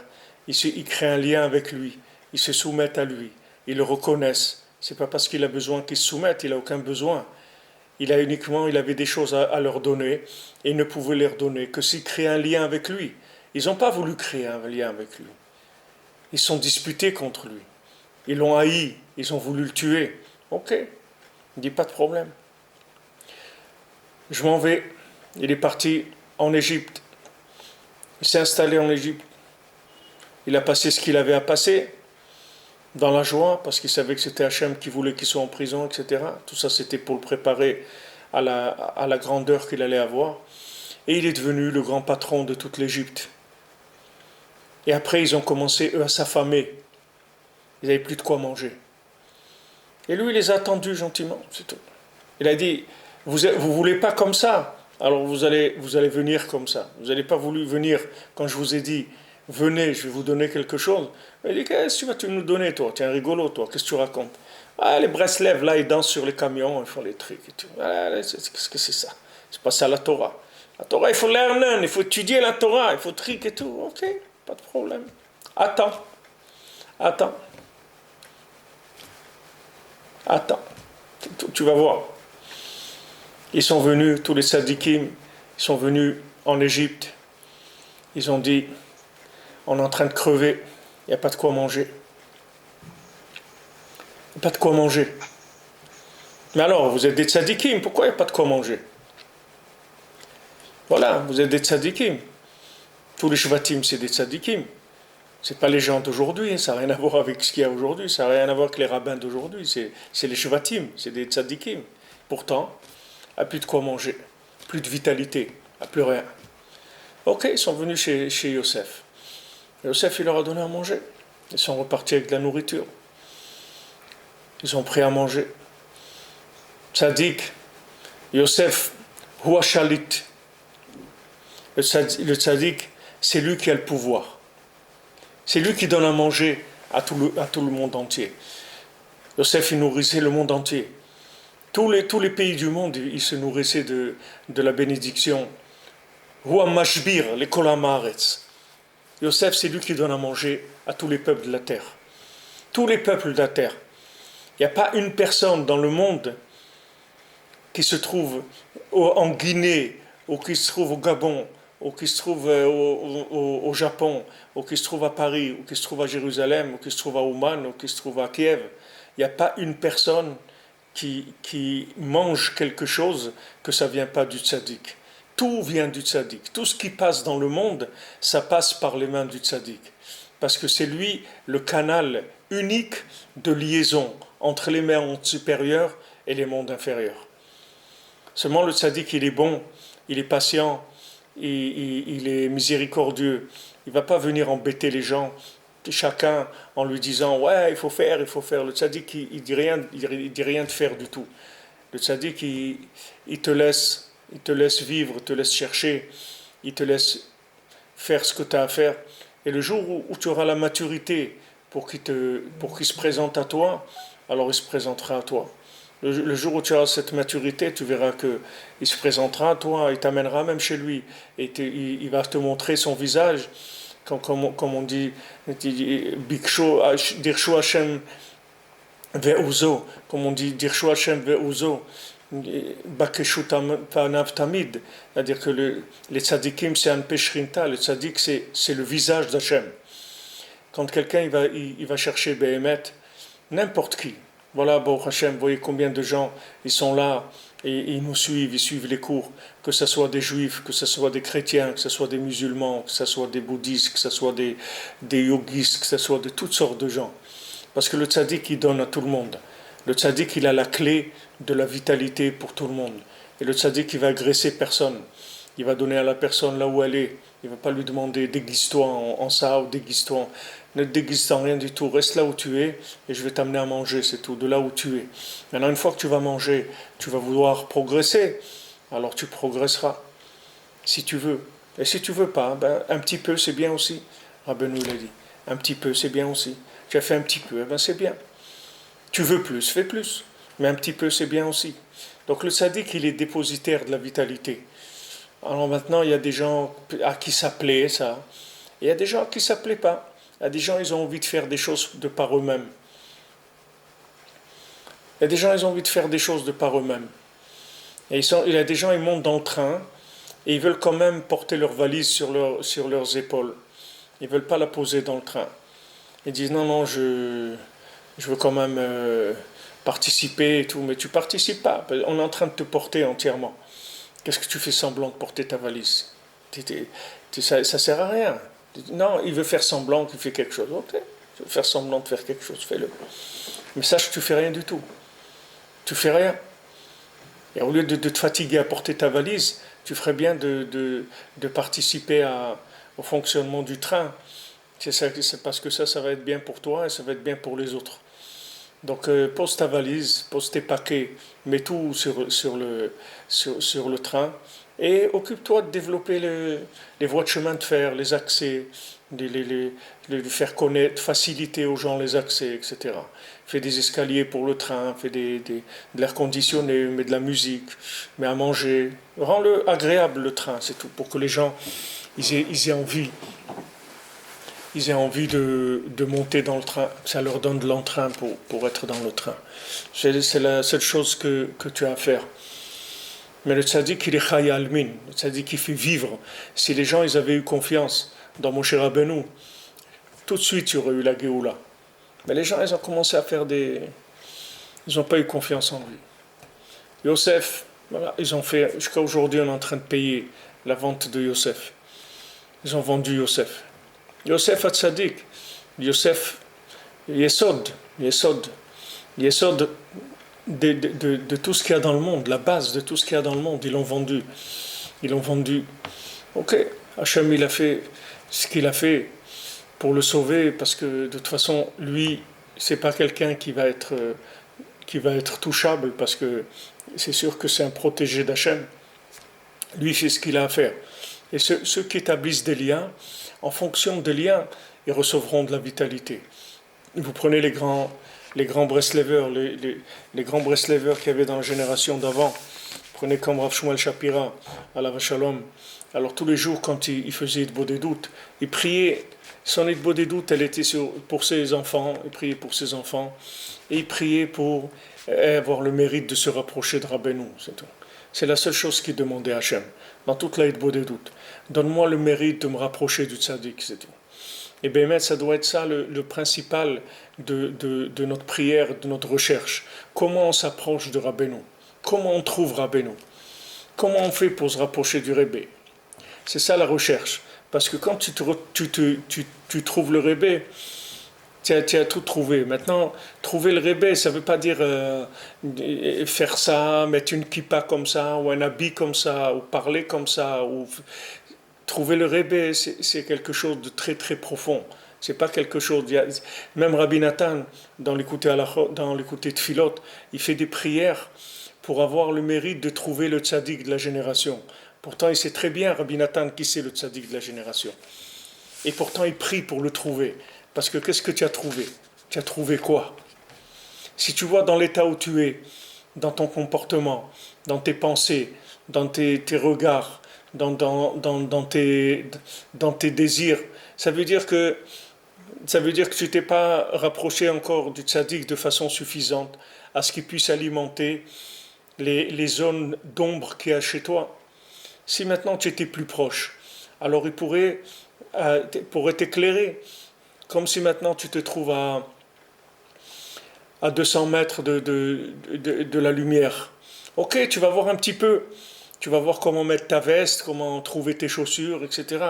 ils créent un lien avec lui. Ils se soumettent à lui. Ils le reconnaissent. C'est pas parce qu'il a besoin qu'ils se soumettent. Il n'a aucun besoin. Il avait des choses à leur donner et il ne pouvait leur donner que s'ils créaient un lien avec lui. Ils n'ont pas voulu créer un lien avec lui. Ils sont disputés contre lui. Ils l'ont haï. Ils ont voulu le tuer. Ok, il dit pas de problème. Je m'en vais. Il est parti en Égypte. Il s'est installé en Égypte. Il a passé ce qu'il avait à passer dans la joie, parce qu'il savait que c'était Hachem qui voulait qu'il soit en prison, etc. Tout ça, c'était pour le préparer à la grandeur qu'il allait avoir. Et il est devenu le grand patron de toute l'Égypte. Et après, ils ont commencé, eux, à s'affamer. Ils n'avaient plus de quoi manger. Et lui, il les a attendus gentiment, c'est tout. Il a dit, vous voulez pas comme ça, alors vous allez venir comme ça. Vous n'avez pas voulu venir quand je vous ai dit, venez, je vais vous donner quelque chose. Il dit, qu'est-ce que tu vas nous donner, toi? Tu es un rigolo, toi, qu'est-ce que tu racontes? Ah, les Breslèves, là, ils dansent sur les camions, ils font les trucs et tout. Ah, qu'est-ce que c'est ça? C'est pas ça la Torah. La Torah, il faut l'erner, il faut étudier la Torah, il faut trick et tout. Ok, pas de problème. Attends. Tu vas voir. Ils sont venus, tous les sadikim, ils sont venus en Égypte. Ils ont dit, on est en train de crever, il n'y a pas de quoi manger. Il n'y a pas de quoi manger. Mais alors, vous êtes des tzadikim, pourquoi il n'y a pas de quoi manger? Voilà, vous êtes des tzadikim. Tous les shvatim, c'est des tzadikim. C'est pas les gens d'aujourd'hui, ça n'a rien à voir avec ce qu'il y a aujourd'hui, ça n'a rien à voir avec les rabbins d'aujourd'hui, c'est les shvatim, c'est des tzadikim. Pourtant, il n'y a plus de quoi manger, plus de vitalité, il n'y a plus rien. Ok, ils sont venus chez Yosef. Yosef, il leur a donné à manger. Ils sont repartis avec de la nourriture. Ils sont prêts à manger. Tzadik, Yosef, Hua Shalit. Le tzaddik, c'est lui qui a le pouvoir. C'est lui qui donne à manger à tout le monde entier. Yosef, il nourrissait le monde entier. Tous les pays du monde, ils se nourrissaient de la bénédiction. Hua Mashbir, les Kolamaretz. Yosef, c'est lui qui donne à manger à tous les peuples de la terre. Tous les peuples de la terre. Il n'y a pas une personne dans le monde qui se trouve en Guinée, ou qui se trouve au Gabon, ou qui se trouve au Japon, ou qui se trouve à Paris, ou qui se trouve à Jérusalem, ou qui se trouve à Ouman, ou qui se trouve à Kiev. Il n'y a pas une personne qui mange quelque chose que ça ne vient pas du tzaddik. Tout vient du tzaddik. Tout ce qui passe dans le monde, ça passe par les mains du tzaddik. Parce que c'est lui le canal unique de liaison entre les mondes supérieurs et les mondes inférieurs. Seulement le tzaddik, il est bon, il est patient, il est miséricordieux. Il ne va pas venir embêter les gens, chacun en lui disant « Ouais, il faut faire. » Le tzaddik, il ne dit rien de faire du tout. Le tzaddik, il te laisse vivre, te laisse chercher, il te laisse faire ce que tu as à faire. Et le jour où tu auras la maturité pour qu'il se présente à toi, alors il se présentera à toi. Le jour où tu auras cette maturité, tu verras qu'il se présentera à toi, il t'amènera même chez lui, et il va te montrer son visage, comme on dit, Biksho, Dirshu Hashem Ve'uzo, comme on dit, Dirshu Hashem Ve'uzo, Bakeshu Panav Tamid, c'est-à-dire que les tzadikim, c'est un peshrinta, le tzadik, c'est le visage d'Hachem. Quand quelqu'un il va chercher Behemet, n'importe qui, voilà, Baruch Hashem, vous voyez combien de gens ils sont là et ils nous suivent, ils suivent les cours, que ce soit des juifs, que ce soit des chrétiens, que ce soit des musulmans, que ce soit des bouddhistes, que ce soit des yogis, que ce soit de toutes sortes de gens. Parce que le tzaddik, il donne à tout le monde. Le tzaddik, il a la clé de la vitalité pour tout le monde. Et le tzaddik, il va agresser personne. Il va donner à la personne là où elle est. Il ne va pas lui demander déguise-toi en ça ou déguise-toi. Ne te déguise en rien du tout. Reste là où tu es et je vais t'amener à manger, c'est tout, de là où tu es. Maintenant, une fois que tu vas manger, tu vas vouloir progresser. Alors tu progresseras, si tu veux. Et si tu veux pas, ben, un petit peu, c'est bien aussi. Rabbeinu l'a dit. Un petit peu, c'est bien aussi. Tu as fait un petit peu, ben c'est bien. Tu veux plus, fais plus. Mais un petit peu, c'est bien aussi. Donc le tzaddik, il est dépositaire de la vitalité. Alors maintenant, il y a des gens à qui ça plaît, ça. Et il y a des gens à qui ça plaît pas. Il y a des gens, ils ont envie de faire des choses de par eux-mêmes. Il y a des gens, ils ont envie de faire des choses de par eux-mêmes. Et il y a des gens, ils montent dans le train et ils veulent quand même porter leur valise sur leurs épaules. Ils ne veulent pas la poser dans le train. Ils disent non, je veux quand même participer et tout. Mais tu ne participes pas. On est en train de te porter entièrement. Qu'est-ce que tu fais semblant de porter ta valise? Ça ne sert à rien. Non, il veut faire semblant qu'il fait quelque chose. Ok, tu veux faire semblant de faire quelque chose, fais-le. Mais sache que tu ne fais rien du tout. Tu ne fais rien. Et au lieu de te fatiguer à porter ta valise, tu ferais bien de participer au fonctionnement du train. C'est parce que ça va être bien pour toi et ça va être bien pour les autres. Donc pose ta valise, pose tes paquets, mets tout sur le train et occupe-toi de développer les voies de chemin de fer, les accès, de faire connaître, faciliter aux gens les accès, etc. Fais des escaliers pour le train, fais de l'air conditionné, mets de la musique, mets à manger. Rends-le agréable le train, c'est tout, pour que les gens ils aient envie. Ils aient envie de monter dans le train, ça leur donne de l'entrain pour être dans le train. C'est la seule chose que tu as à faire. Mais le tzaddik, il est chaya almin, le tzaddik, il fait vivre. Si les gens ils avaient eu confiance dans Moshe Rabbeinu, tout de suite il y aurait eu la Géoula. Mais les gens, ils ont commencé à faire ils n'ont pas eu confiance en lui. Yosef, voilà, ils ont fait, jusqu'à aujourd'hui, on est en train de payer la vente de Yosef. Ils ont vendu Yosef. Yosef Hatzadik, Yosef Yesod, Yesod, Yesod de tout ce qu'il y a dans le monde, la base de tout ce qu'il y a dans le monde, ils l'ont vendu. Ils l'ont vendu. Ok, Hachem, il a fait ce qu'il a fait pour le sauver, parce que de toute façon, lui, c'est pas quelqu'un qui va être touchable, parce que c'est sûr que c'est un protégé d'Hachem. Lui, il fait ce qu'il a à faire. Et ceux qui établissent des liens, en fonction des liens, ils recevront de la vitalité. Vous prenez les grands Breslevers, les grands Breslevers qu'il y avait dans la génération d'avant. Prenez comme Rav Shmuel Shapira, à la Shalom. Alors tous les jours, quand il faisait Hitbo des doutes, il priait. Son Hitbo des doutes, elle était pour ses enfants. Il priait pour ses enfants. Et il priait pour avoir le mérite de se rapprocher de Rabbeinu. C'est tout. C'est la seule chose qu'il demandait à Hachem. Dans toute la Hitbo des doutes. Donne-moi le mérite de me rapprocher du tzaddik. C'est tout. Et bien, ça doit être ça le principal de notre prière, de notre recherche. Comment on s'approche de Rabbeinu? Comment on trouve Rabbeinu? Comment on fait pour se rapprocher du Rebbe? C'est ça la recherche. Parce que quand tu trouves le Rebbe, tu as tout trouvé. Maintenant, trouver le Rebbe, ça ne veut pas dire faire ça, mettre une kippa comme ça, ou un habit comme ça, ou parler comme ça. Trouver le Rebbe, c'est quelque chose de très très profond. C'est pas quelque chose. Même Rabbi Nathan, dans l'écouté Tfilot, il fait des prières pour avoir le mérite de trouver le tzaddik de la génération. Pourtant, il sait très bien, Rabbi Nathan, qui c'est le tzaddik de la génération. Et pourtant, il prie pour le trouver. Parce que qu'est-ce que tu as trouvé? Tu as trouvé quoi? Si tu vois dans l'état où tu es, dans ton comportement, dans tes pensées, dans tes regards, dans tes désirs, ça veut dire que tu t'es pas rapproché encore du tzaddik de façon suffisante à ce qu'il puisse alimenter les zones d'ombre qu'il y a chez toi. Si maintenant tu étais plus proche, alors il pourrait t'éclairer. Comme si maintenant tu te trouves à 200 mètres de la lumière. Ok, tu vas voir un petit peu. Tu vas voir comment mettre ta veste, comment trouver tes chaussures, etc.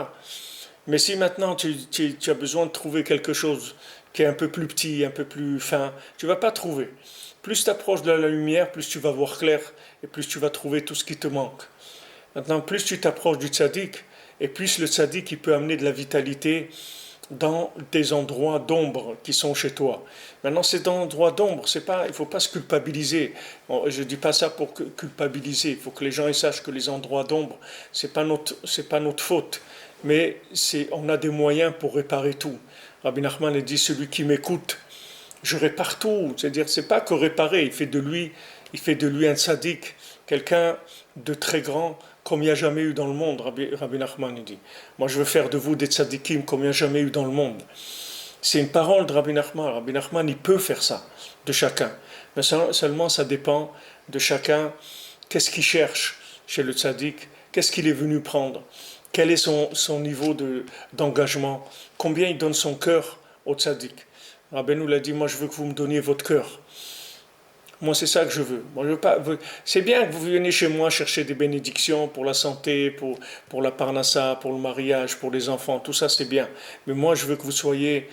Mais si maintenant tu as besoin de trouver quelque chose qui est un peu plus petit, un peu plus fin, tu ne vas pas trouver. Plus tu t'approches de la lumière, plus tu vas voir clair et plus tu vas trouver tout ce qui te manque. Maintenant, plus tu t'approches du tzaddik, et plus le tzaddik il peut amener de la vitalité dans des endroits d'ombre qui sont chez toi. Maintenant, ces endroits d'ombre, il ne faut pas se culpabiliser. Je ne dis pas ça pour culpabiliser. Il faut que les gens sachent que les endroits d'ombre, c'est pas notre faute. Mais on a des moyens pour réparer tout. Rabbi Nachman a dit, celui qui m'écoute, je répare tout. C'est-à-dire, c'est pas que réparer. Il fait de lui un tzaddik, quelqu'un de très grand, comme il n'y a jamais eu dans le monde, Rabbi Nachman dit. Moi, je veux faire de vous des tzadikim comme il n'y a jamais eu dans le monde. C'est une parole de Rabbi Nachman. Rabbi Nachman, il peut faire ça, de chacun. Mais seulement, ça dépend de chacun. Qu'est-ce qu'il cherche chez le tzadik? Qu'est-ce qu'il est venu prendre? Quel est son niveau d'engagement? Combien il donne son cœur au tzadik? Rabbi nous l'a dit, moi, je veux que vous me donniez votre cœur. Moi, c'est ça que je veux. Moi, je veux pas. C'est bien que vous veniez chez moi chercher des bénédictions pour la santé, pour la parnassa, pour le mariage, pour les enfants. Tout ça, c'est bien. Mais moi, je veux que vous soyez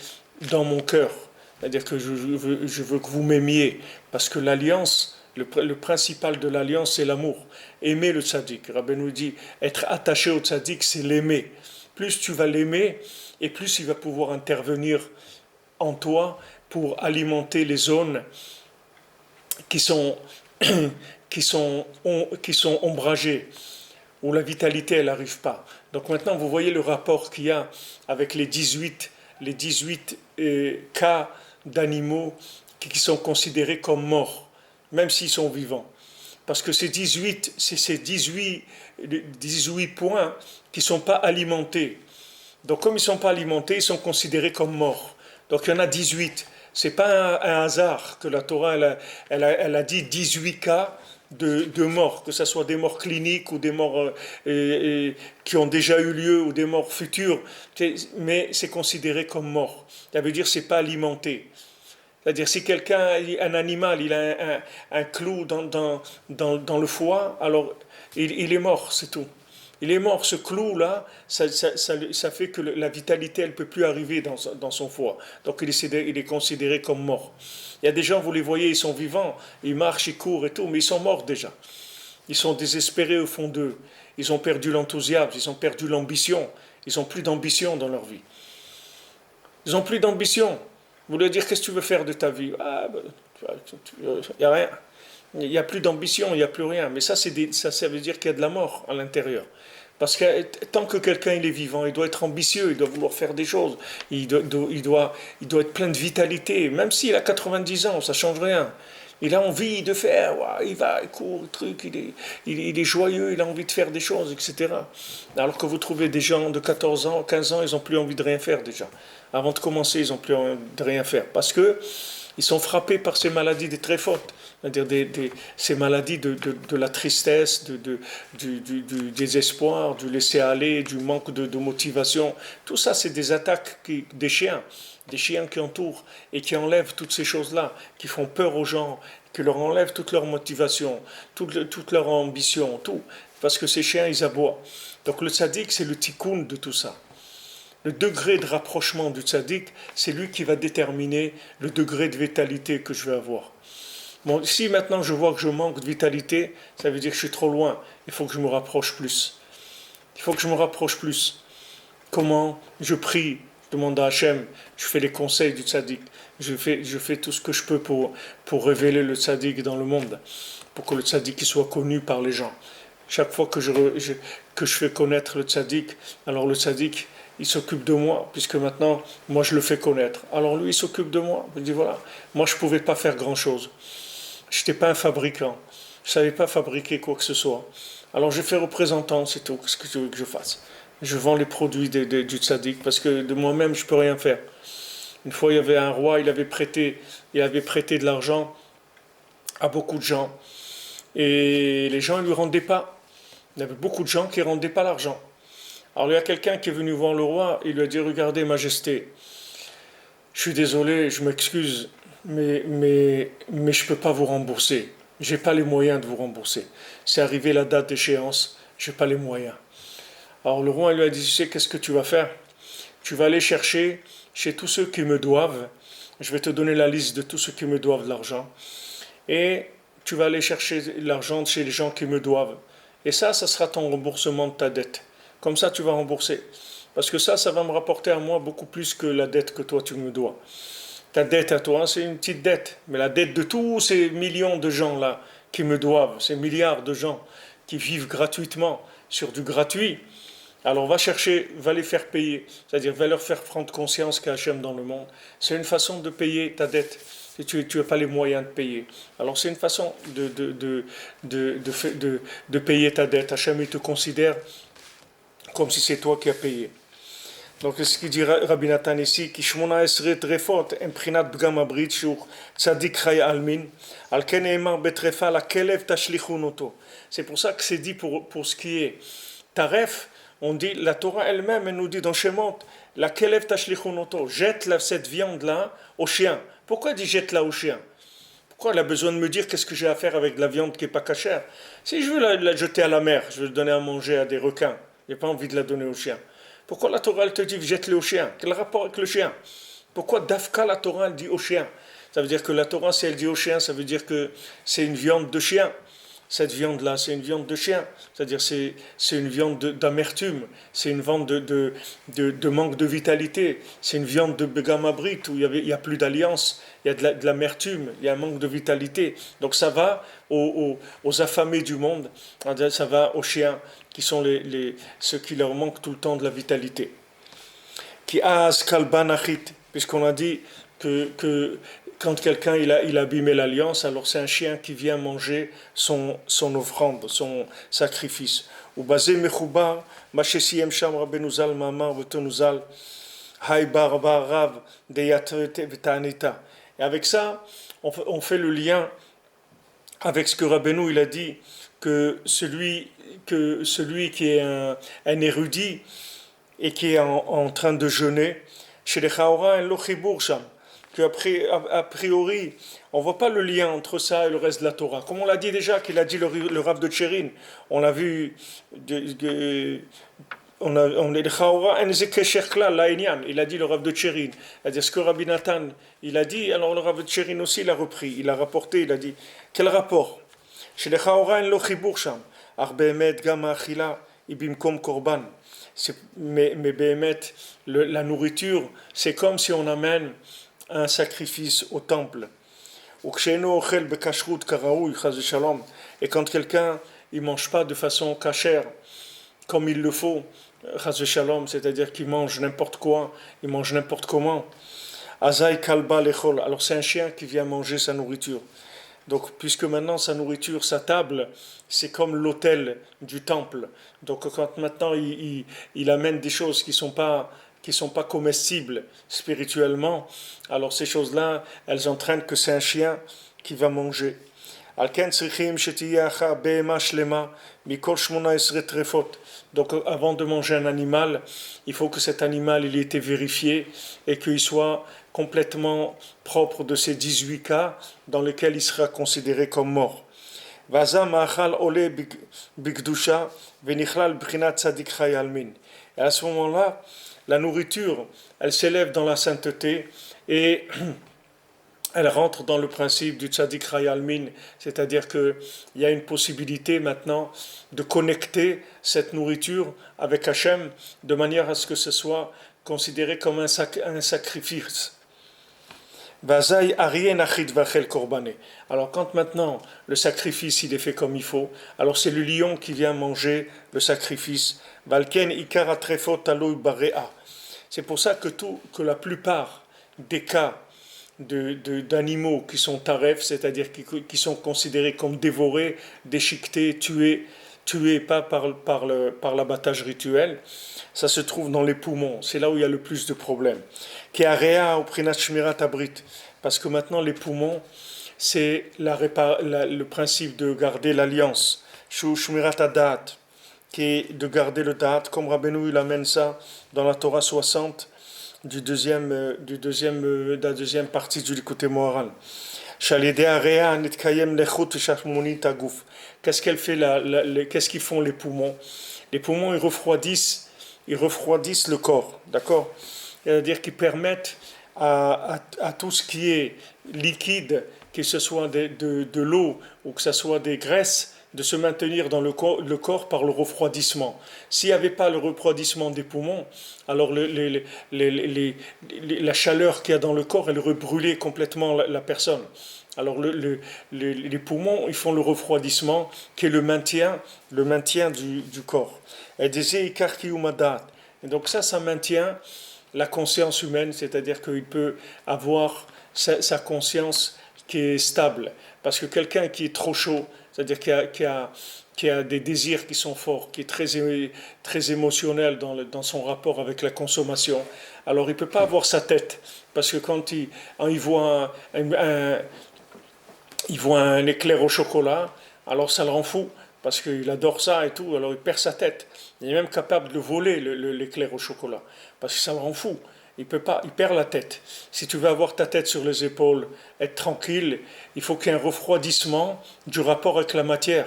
dans mon cœur. C'est-à-dire que je veux que vous m'aimiez. Parce que l'alliance, le principal de l'alliance, c'est l'amour. Aimer le tzaddik. Rabbi nous dit, être attaché au tzaddik, c'est l'aimer. Plus tu vas l'aimer, et plus il va pouvoir intervenir en toi pour alimenter les zones qui sont ombragées, où la vitalité elle n'arrive pas. Donc maintenant vous voyez le rapport qu'il y a avec les 18 cas d'animaux qui sont considérés comme morts, même s'ils sont vivants. Parce que c'est ces 18 points qui ne sont pas alimentés. Donc comme ils ne sont pas alimentés, ils sont considérés comme morts. Donc il y en a 18. C'est pas un hasard que la Torah elle a dit 18 cas de morts, que ce soit des morts cliniques ou des morts qui ont déjà eu lieu ou des morts futures, mais c'est considéré comme mort. Ça veut dire que c'est pas alimenté. C'est-à-dire, si quelqu'un, un animal, il a un clou dans le foie, alors il est mort, c'est tout. Il est mort, ce clou-là, ça fait que la vitalité, elle ne peut plus arriver dans son foie. Donc il est considéré comme mort. Il y a des gens, vous les voyez, ils sont vivants, ils marchent, ils courent et tout, mais ils sont morts déjà. Ils sont désespérés au fond d'eux. Ils ont perdu l'enthousiasme, ils ont perdu l'ambition. Ils n'ont plus d'ambition dans leur vie. Ils n'ont plus d'ambition. Vous voulez dire, qu'est-ce que tu veux faire de ta vie? Ah, ben, il n'y a rien. Il n'y a plus d'ambition, il n'y a plus rien. Mais ça veut dire qu'il y a de la mort à l'intérieur. Parce que tant que quelqu'un il est vivant, il doit être ambitieux, il doit vouloir faire des choses, il doit être plein de vitalité. Même s'il a 90 ans, ça ne change rien. Il a envie de faire, il va, il court, il est joyeux, il a envie de faire des choses, etc. Alors que vous trouvez des gens de 14 ans, 15 ans, ils n'ont plus envie de rien faire déjà. Avant de commencer, ils n'ont plus envie de rien faire. Parce que ils sont frappés par ces maladies des très fortes, c'est-à-dire ces maladies de la tristesse, du désespoir, du laisser-aller, du manque de motivation. Tout ça, c'est des attaques des chiens qui entourent et qui enlèvent toutes ces choses-là, qui font peur aux gens, qui leur enlèvent toute leur motivation, toute leur ambition, tout. Parce que ces chiens, ils aboient. Donc le tzaddik, c'est le tikkun de tout ça. Le degré de rapprochement du tzaddik, c'est lui qui va déterminer le degré de vitalité que je vais avoir. Bon, si maintenant je vois que je manque de vitalité, ça veut dire que je suis trop loin. Il faut que je me rapproche plus. Il faut que je me rapproche plus. Comment? Je prie, je demande à Hachem, je fais les conseils du tzaddik. Je fais tout ce que je peux pour révéler le tzaddik dans le monde, pour que le tzaddik soit connu par les gens. Chaque fois que je fais connaître le tzaddik, alors le tzaddik, il s'occupe de moi, puisque maintenant, moi je le fais connaître. Alors lui, il s'occupe de moi. Il dit voilà, moi je ne pouvais pas faire grand-chose. Je n'étais pas un fabricant. Je ne savais pas fabriquer quoi que ce soit. Alors je fais représentant, c'est tout. Qu'est-ce que tu veux que je fasse? Je vends les produits du tzaddik, parce que de moi-même, je ne peux rien faire. Une fois, il y avait un roi, il avait prêté de l'argent à beaucoup de gens. Et les gens ne lui rendaient pas. Il y avait beaucoup de gens qui ne rendaient pas l'argent. Alors il y a quelqu'un qui est venu voir le roi, il lui a dit, regardez, Majesté, je suis désolé, je m'excuse, mais je ne peux pas vous rembourser. Je n'ai pas les moyens de vous rembourser. C'est arrivé la date d'échéance, je n'ai pas les moyens. Alors le roi lui a dit, tu sais, qu'est-ce que tu vas faire? Tu vas aller chercher chez tous ceux qui me doivent, je vais te donner la liste de tous ceux qui me doivent de l'argent, et tu vas aller chercher l'argent chez les gens qui me doivent. Et ça sera ton remboursement de ta dette. Comme ça, tu vas rembourser. Parce que ça va me rapporter à moi beaucoup plus que la dette que toi, tu me dois. Ta dette à toi, c'est une petite dette. Mais la dette de tous ces millions de gens-là qui me doivent, ces milliards de gens qui vivent gratuitement sur du gratuit, alors va les faire payer. C'est-à-dire, va leur faire prendre conscience qu'il y a Hachem dans le monde. C'est une façon de payer ta dette. Si tu n'as pas les moyens de payer. Alors c'est une façon de payer ta dette. Hachem, il te considère comme si c'est toi qui as payé. Donc ce qu'il dit Rabbi Nathan ici, qui shmona esret refot emprinat bgam abrit shur tzadik chay almin, al ken eimar betrefa la kelev tashlichun oto. C'est pour ça que c'est dit pour ce qui est taref, on dit, la Torah elle-même, elle nous dit dans Shemot, la kelev tashlichun oto, jette cette viande-là au chien. Pourquoi elle dit jette-la au chien? Pourquoi elle a besoin de me dire qu'est-ce que j'ai à faire avec de la viande qui n'est pas cachère? Si je veux la jeter à la mer, je veux donner à manger à des requins, je n'ai pas envie de la donner au chien. Pourquoi la Torah elle te dit jette-le au chien? Quel rapport avec le chien? Pourquoi Dafka la Torah elle dit au chien? Ça veut dire que la Torah, si elle dit au chien, ça veut dire que c'est une viande de chien. Cette viande-là, c'est une viande de chien. C'est-à-dire c'est une viande d'amertume, c'est une viande de manque de vitalité, c'est une viande de Begamabrit où il y a plus d'alliance, il y a de l'amertume, il y a un manque de vitalité. Donc ça va aux affamés du monde, ça va aux chiens qui sont ceux qui leur manquent tout le temps de la vitalité. Qui a kalbanachit, puisqu'on a dit que quand quelqu'un il a abîmé l'alliance, alors c'est un chien qui vient manger son offrande, son sacrifice. Ou basé mechoubar, machesiem sham Rabbeinu Zal mamar v'tonu zal, hay bar rav deyatrete v'tanita. Et avec ça, on fait le lien avec ce que Rabbeinu il a dit que celui qui est un érudit et qui est en train de jeûner, chez les Chaora, un lochibour sham. a priori, on ne voit pas le lien entre ça et le reste de la Torah. Comme on l'a dit déjà, qu'il a dit le Rav de Tchérin, on l'a vu, on est de Chaora, il a dit le Rav de Tchérin. C'est-à-dire ce que Rabbi Nathan, il a dit, alors le Rav de Tchérin aussi l'a repris, il a rapporté, il a dit, quel rapport? Chez les Chaora, en lo chibur sham, ar be'emet gam ha'achila, ibimkom korban. Mais be'emet, la nourriture, c'est comme si on amène un sacrifice au temple. Et quand quelqu'un il mange pas de façon cachère, comme il le faut, c'est-à-dire qu'il mange n'importe quoi, il mange n'importe comment, Azai kalba lechol, alors c'est un chien qui vient manger sa nourriture. Donc, puisque maintenant sa nourriture, sa table, c'est comme l'autel du temple. Donc, quand maintenant il amène des choses qui sont pas comestibles spirituellement, alors ces choses-là, elles entraînent que c'est un chien qui va manger. Donc avant de manger un animal, il faut que cet animal il ait été vérifié et qu'il soit complètement propre de ces 18 cas dans lesquels il sera considéré comme mort. Et à ce moment-là, la nourriture, elle s'élève dans la sainteté et elle rentre dans le principe du tzaddik Chayalmin, c'est-à-dire qu'il y a une possibilité maintenant de connecter cette nourriture avec Hachem de manière à ce que ce soit considéré comme un sacrifice. Alors quand maintenant le sacrifice il est fait comme il faut, alors c'est le lion qui vient manger le sacrifice. C'est pour ça que la plupart des cas d'animaux qui sont taref, c'est-à-dire qui sont considérés comme dévorés, déchiquetés, tués pas par l'abattage rituel, ça se trouve dans les poumons. C'est là où il y a le plus de problèmes. Parce que maintenant les poumons, c'est le principe de garder l'alliance. Qui est de garder le da'at, comme Rabbeinu il amène ça dans la Torah 60, de la deuxième partie du côté moral. Qu'est-ce qu'elle fait qu'est-ce qu'ils font les poumons? Les poumons ils refroidissent le corps, d'accord? C'est-à-dire qu'ils permettent à tout ce qui est liquide, que ce soit de l'eau ou que ce soit des graisses, de se maintenir dans le corps par le refroidissement. S'il n'y avait pas le refroidissement des poumons, alors la chaleur qu'il y a dans le corps, elle aurait brûlé complètement la personne. Alors les poumons, ils font le refroidissement qui est le maintien du corps. Et donc ça maintient la conscience humaine, c'est-à-dire qu'il peut avoir sa conscience qui est stable. Parce que quelqu'un qui est trop chaud, c'est-à-dire qui a des désirs qui sont forts, qui est très émotionnel dans son rapport avec la consommation, alors il ne peut pas avoir sa tête. Parce que quand il voit un éclair au chocolat, alors ça le rend fou. Parce qu'il adore ça et tout, alors il perd sa tête. Il est même capable de voler l'éclair au chocolat. Parce que ça le rend fou. Il peut pas, il perd la tête. Si tu veux avoir ta tête sur les épaules, être tranquille, il faut qu'il y ait un refroidissement du rapport avec la matière.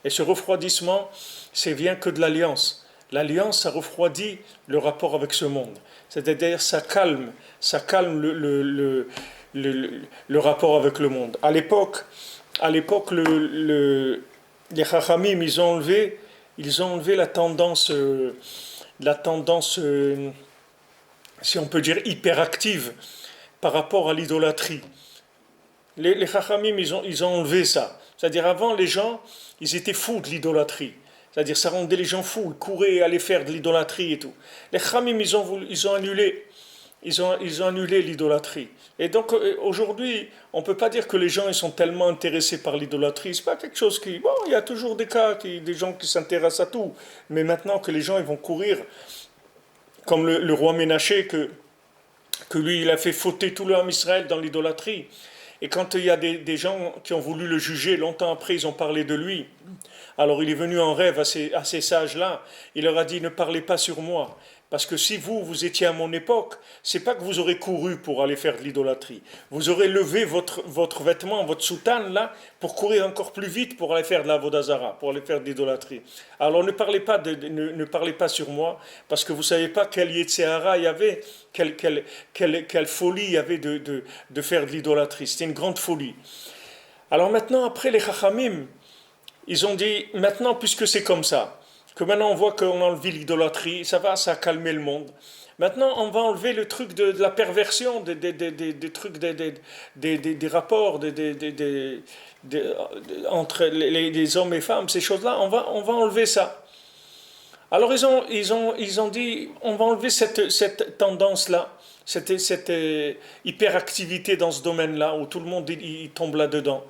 Et ce refroidissement, c'est vient que de l'alliance. L'alliance, ça refroidit le rapport avec ce monde. C'est-à-dire, ça calme le rapport avec le monde. À l'époque, les Chachamim, ils ont enlevé la tendance, si on peut dire, hyperactive par rapport à l'idolâtrie. Les Chachamim, ils ont enlevé ça. C'est-à-dire, avant, les gens, ils étaient fous de l'idolâtrie. C'est-à-dire, ça rendait les gens fous. Ils couraient et allaient faire de l'idolâtrie et tout. Les Chachamim, ils ont annulé. Ils ont annulé l'idolâtrie. Et donc, aujourd'hui, on ne peut pas dire que les gens ils sont tellement intéressés par l'idolâtrie. Ce n'est pas quelque chose qui... Bon, il y a toujours des cas, des gens qui s'intéressent à tout. Mais maintenant que les gens ils vont courir, comme le roi Ménaché, que lui, il a fait fauter tout le homme Israël dans l'idolâtrie. Et quand il y a des gens qui ont voulu le juger, longtemps après, ils ont parlé de lui. Alors il est venu en rêve à ces sages-là. Il leur a dit, ne parlez pas sur moi. Parce que si vous étiez à mon époque, c'est pas que vous aurez couru pour aller faire de l'idolâtrie. Vous aurez levé votre vêtement, votre soutane là, pour courir encore plus vite pour aller faire de la vodazara, pour aller faire de l'idolâtrie. Alors ne parlez pas sur moi, parce que vous savez pas quel Yetséhara il y avait, quelle folie il y avait de faire de l'idolâtrie. C'était une grande folie. Alors maintenant, après les Chachamim, ils ont dit, maintenant puisque c'est comme ça, que maintenant on voit qu'on a enlevé l'idolâtrie, ça a calmé le monde. Maintenant, on va enlever le truc de la perversion, des trucs, des rapports entre les hommes et femmes, ces choses-là, on va enlever ça. Alors ils ont dit, on va enlever cette tendance-là, cette hyperactivité dans ce domaine-là, où tout le monde il tombe là-dedans.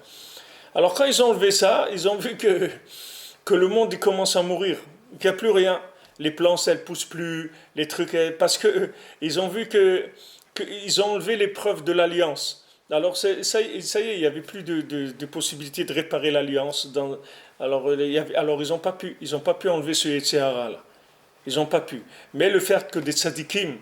Alors quand ils ont enlevé ça, ils ont vu que le monde il commence à mourir, qu'il n'y a plus rien. Les plantes elles poussent plus, les trucs, parce que ils ont vu qu'ils ont enlevé l'épreuve de l'alliance. Alors ça y est, il n'y avait plus de possibilité de réparer l'alliance. Alors ils n'ont pas pu enlever ce Yetzirah là. Ils n'ont pas pu. Mais le fait que des tzadikim,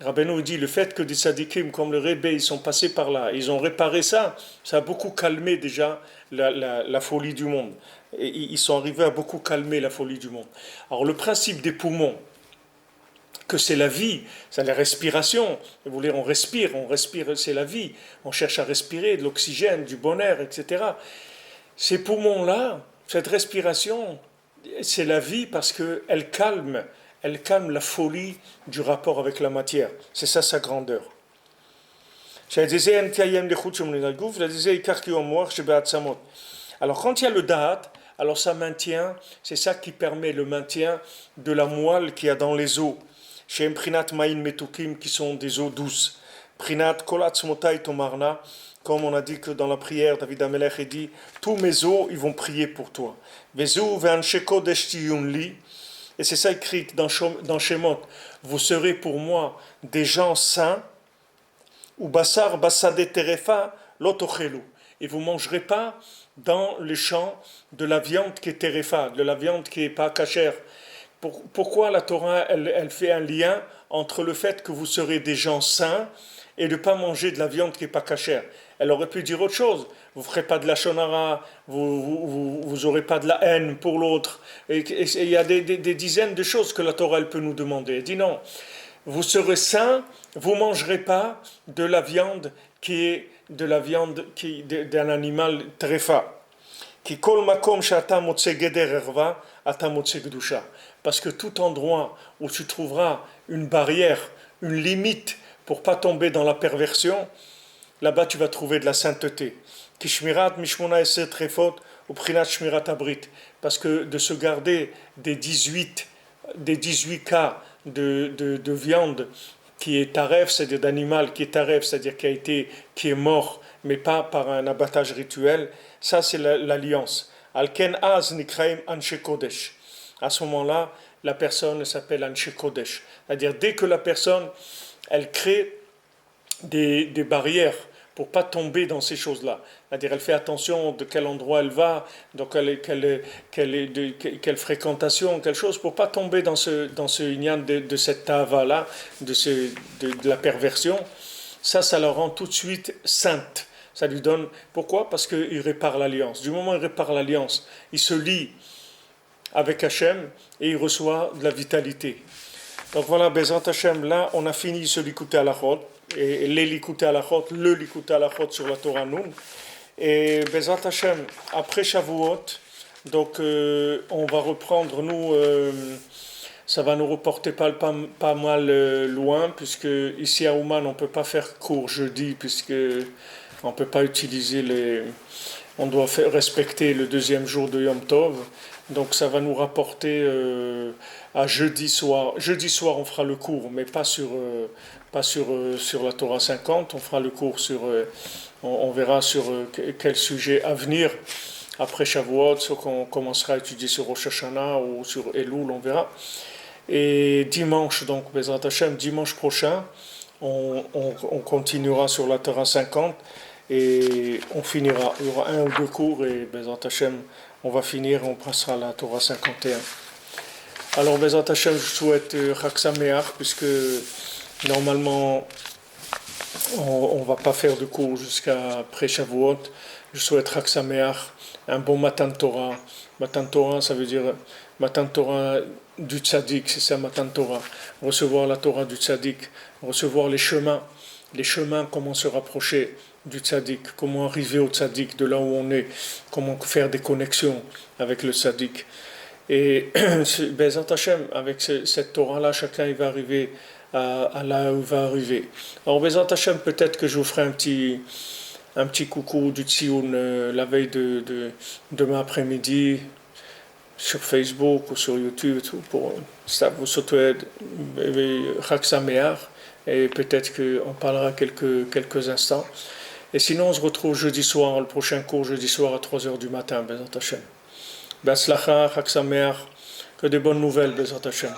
Rabbeinu dit, le fait que des tzadikim comme le Rebbe, ils sont passés par là, ils ont réparé ça, ça a beaucoup calmé déjà la folie du monde. Et ils sont arrivés à beaucoup calmer la folie du monde. Alors le principe des poumons, que c'est la vie, c'est la respiration. Vous voulez, on respire, c'est la vie. On cherche à respirer de l'oxygène, du bon air, etc. Ces poumons-là, cette respiration, c'est la vie parce qu'elle calme la folie du rapport avec la matière. C'est ça sa grandeur. Alors quand il y a le da'at, alors ça maintient, c'est ça qui permet le maintien de la moelle qu'il y a dans les os. Chez Prinat Maïn Metukim qui sont des eaux douces. Prinat Kolatz Motai Tomarna, comme on a dit que dans la prière, David Amelech dit, tous mes os, ils vont prier pour toi. Vezu ve'ansheko deshtiyunli. Et c'est ça écrit dans Shemot. Vous serez pour moi des gens saints. Ou basar basade terefa lotochelu. Et vous ne mangerez pas dans les champs de la viande qui est terefa, de la viande qui n'est pas cachère. Pourquoi la Torah elle fait un lien entre le fait que vous serez des gens saints et de ne pas manger de la viande qui n'est pas cachère? Elle aurait pu dire autre chose. Vous ne ferez pas de la shonara, vous n'aurez pas de la haine pour l'autre. Et il y a des dizaines de choses que la Torah elle peut nous demander. Elle dit non, vous serez saints, vous ne mangerez pas de la viande qui est d'un animal trefa. Parce que tout endroit où tu trouveras une barrière, une limite pour ne pas tomber dans la perversion, là-bas tu vas trouver de la sainteté. Parce que de se garder des 18 cas de viande qui est taref, c'est-à-dire d'animal qui est taref, c'est-à-dire qui est mort, mais pas par un abattage rituel, ça c'est l'alliance. Alken az nikraim anshe kodesh. À ce moment-là, la personne s'appelle anshe kodesh. C'est-à-dire dès que la personne, elle crée des barrières pour pas tomber dans ces choses-là. C'est-à-dire elle fait attention de quel endroit elle va, donc quelle fréquentation, quelle chose, pour pas tomber dans ce ignan de cette tava-là, de la perversion. Ça la rend tout de suite sainte. Ça lui donne... Pourquoi? Parce qu'il répare l'alliance. Du moment où il répare l'alliance, il se lie avec Hachem et il reçoit de la vitalité. Donc voilà, Bezrat Hachem, là, on a fini ce Likuté Halachot, et les Likuté Halachot, le Likuté Halachot sur la Torah Noun. Et Bezrat Hachem, après Shavuot, donc on va reprendre, nous, ça va nous reporter pas mal loin, puisque ici à Ouman, on ne peut pas faire cours jeudi, puisque on ne peut pas utiliser on doit respecter le deuxième jour de Yom Tov. Donc ça va nous rapporter à jeudi soir. Jeudi soir, on fera le cours, mais pas sur la Torah 50. On fera le cours on verra sur quel sujet à venir après Shavuot, ce qu'on commencera à étudier sur Rosh Hashanah ou sur Elul, on verra. Et dimanche, donc Bezrat Hashem, dimanche prochain, on continuera sur la Torah 50 et on finira. Il y aura un ou deux cours et Bezrat Hashem, on va finir, on passera à la Torah 51. Alors, Bezat Hashem, je souhaite Chag Sameach, puisque normalement, on ne va pas faire de cours jusqu'à après Shavuot. Je souhaite Chag Sameach, un bon Matan Torah. Matan Torah, ça veut dire Matan Torah du Tzaddik, c'est ça Matan Torah. Recevoir la Torah du Tzaddik, recevoir les chemins, comment se rapprocher du Tzaddik, comment arriver au Tzaddik de là où on est, comment faire des connexions avec le Tzaddik. Et Bezat Hashem, avec cette Torah-là, chacun il va arriver à là où il va arriver. Alors Bezat Hashem, peut-être que je vous ferai un petit coucou du Tsioun la veille de demain après-midi sur Facebook ou sur YouTube pour ça vous souhaite Chag Sameach et peut-être qu'on parlera quelques instants. Et sinon on se retrouve jeudi soir, le prochain cours jeudi soir à 3h du matin, Bezat Hashem. Be'atzlacha, Chag Sameach, que des bonnes nouvelles, Bezat Hashem.